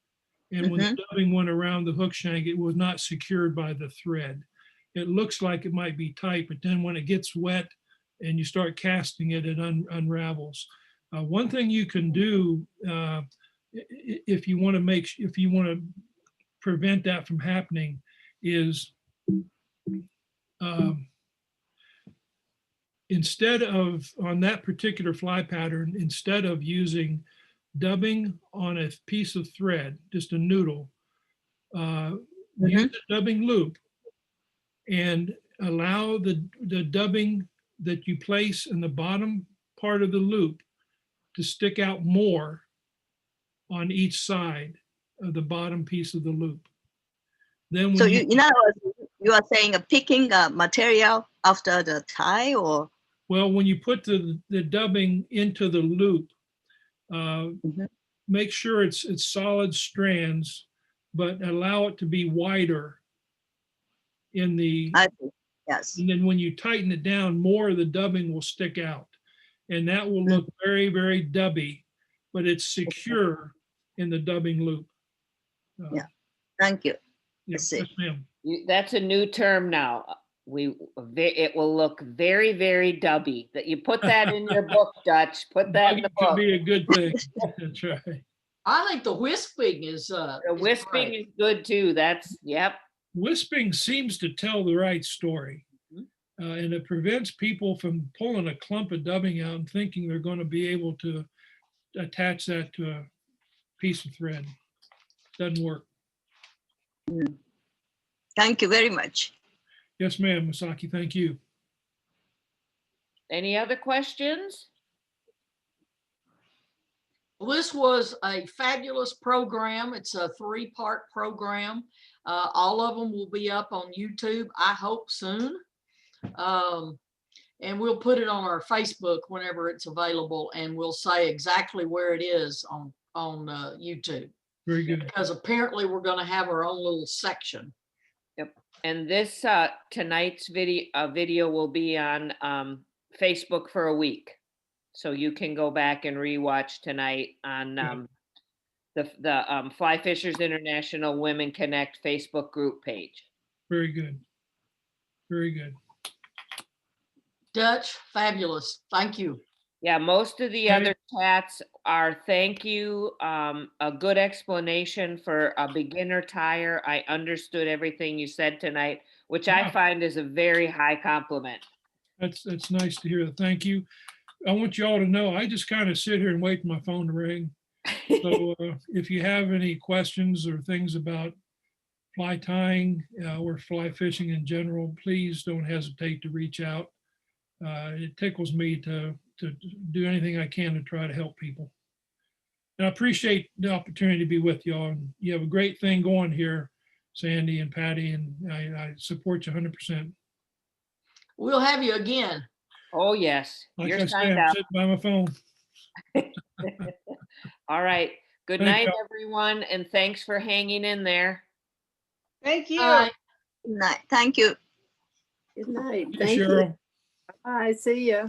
And when the dubbing went around the hook shank, it was not secured by the thread. It looks like it might be tight, but then when it gets wet and you start casting it, it unravels. One thing you can do if you want to prevent that from happening is instead of on that particular fly pattern, instead of using dubbing on a piece of thread, just a noodle, use a dubbing loop and allow the dubbing that you place in the bottom part of the loop to stick out more on each side of the bottom piece of the loop. Then when So in other words, you are saying picking material after the tie, or? well, when you put the dubbing into the loop, make sure it's solid strands, but allow it to be wider in the, I see. Yes. and then when you tighten it down, more of the dubbing will stick out. And that will look very, very dubby, but it's secure in the dubbing loop. Yeah. Thank you. Yeah, I see. yes, ma'am. That's a new term now. It will look very, very dubby. That you put that in your book, Dutch. Put that in the Dubbing could book. be a good thing. That's right. I think the wisping is, The is wisping great. is good too. That's, yep. Wisping seems to tell the right story. And it prevents people from pulling a clump of dubbing out and thinking they're going to be able to attach that to a piece of thread. Doesn't work. Thank you very much. Yes, ma'am, Masaki, thank you. Any other questions? This was a fabulous program. It's a 3-part program. All of them will be up on YouTube, I hope soon. And we'll put it on our Facebook whenever it's available, and we'll say exactly where it is on YouTube. Very good. Because apparently we're going to have our own little section. Yep. And this tonight's video will be on Facebook for a week. So you can go back and rewatch tonight on the Fly Fishers International Women Connect Facebook group page. Very good. Very good. Dutch, fabulous. Thank you. Yeah, most of the Okay. other chats are thank you, a good explanation for a beginner tire. I understood everything you said tonight, which I Yeah. find is a very high compliment. That's nice to hear. Thank you. I want you all to know, I just kind of sit here and wait for my phone to ring. So if you have any questions or things about fly tying or fly fishing in general, please don't hesitate to reach out. It tickles me to do anything I can to try to help people. And I appreciate the opportunity to be with y'all. And you have a great thing going here, Sandy and Patty, and I support you 100%. We'll have you again. Oh, yes. Like You're I said, signed I'm up. sitting by my phone. All right. Good Thank night, y'all. everyone. And thanks for hanging in there. Thank you. Bye. Good night. Thank you. Good night. Hey, Thank you. Cheryl. Bye. See ya.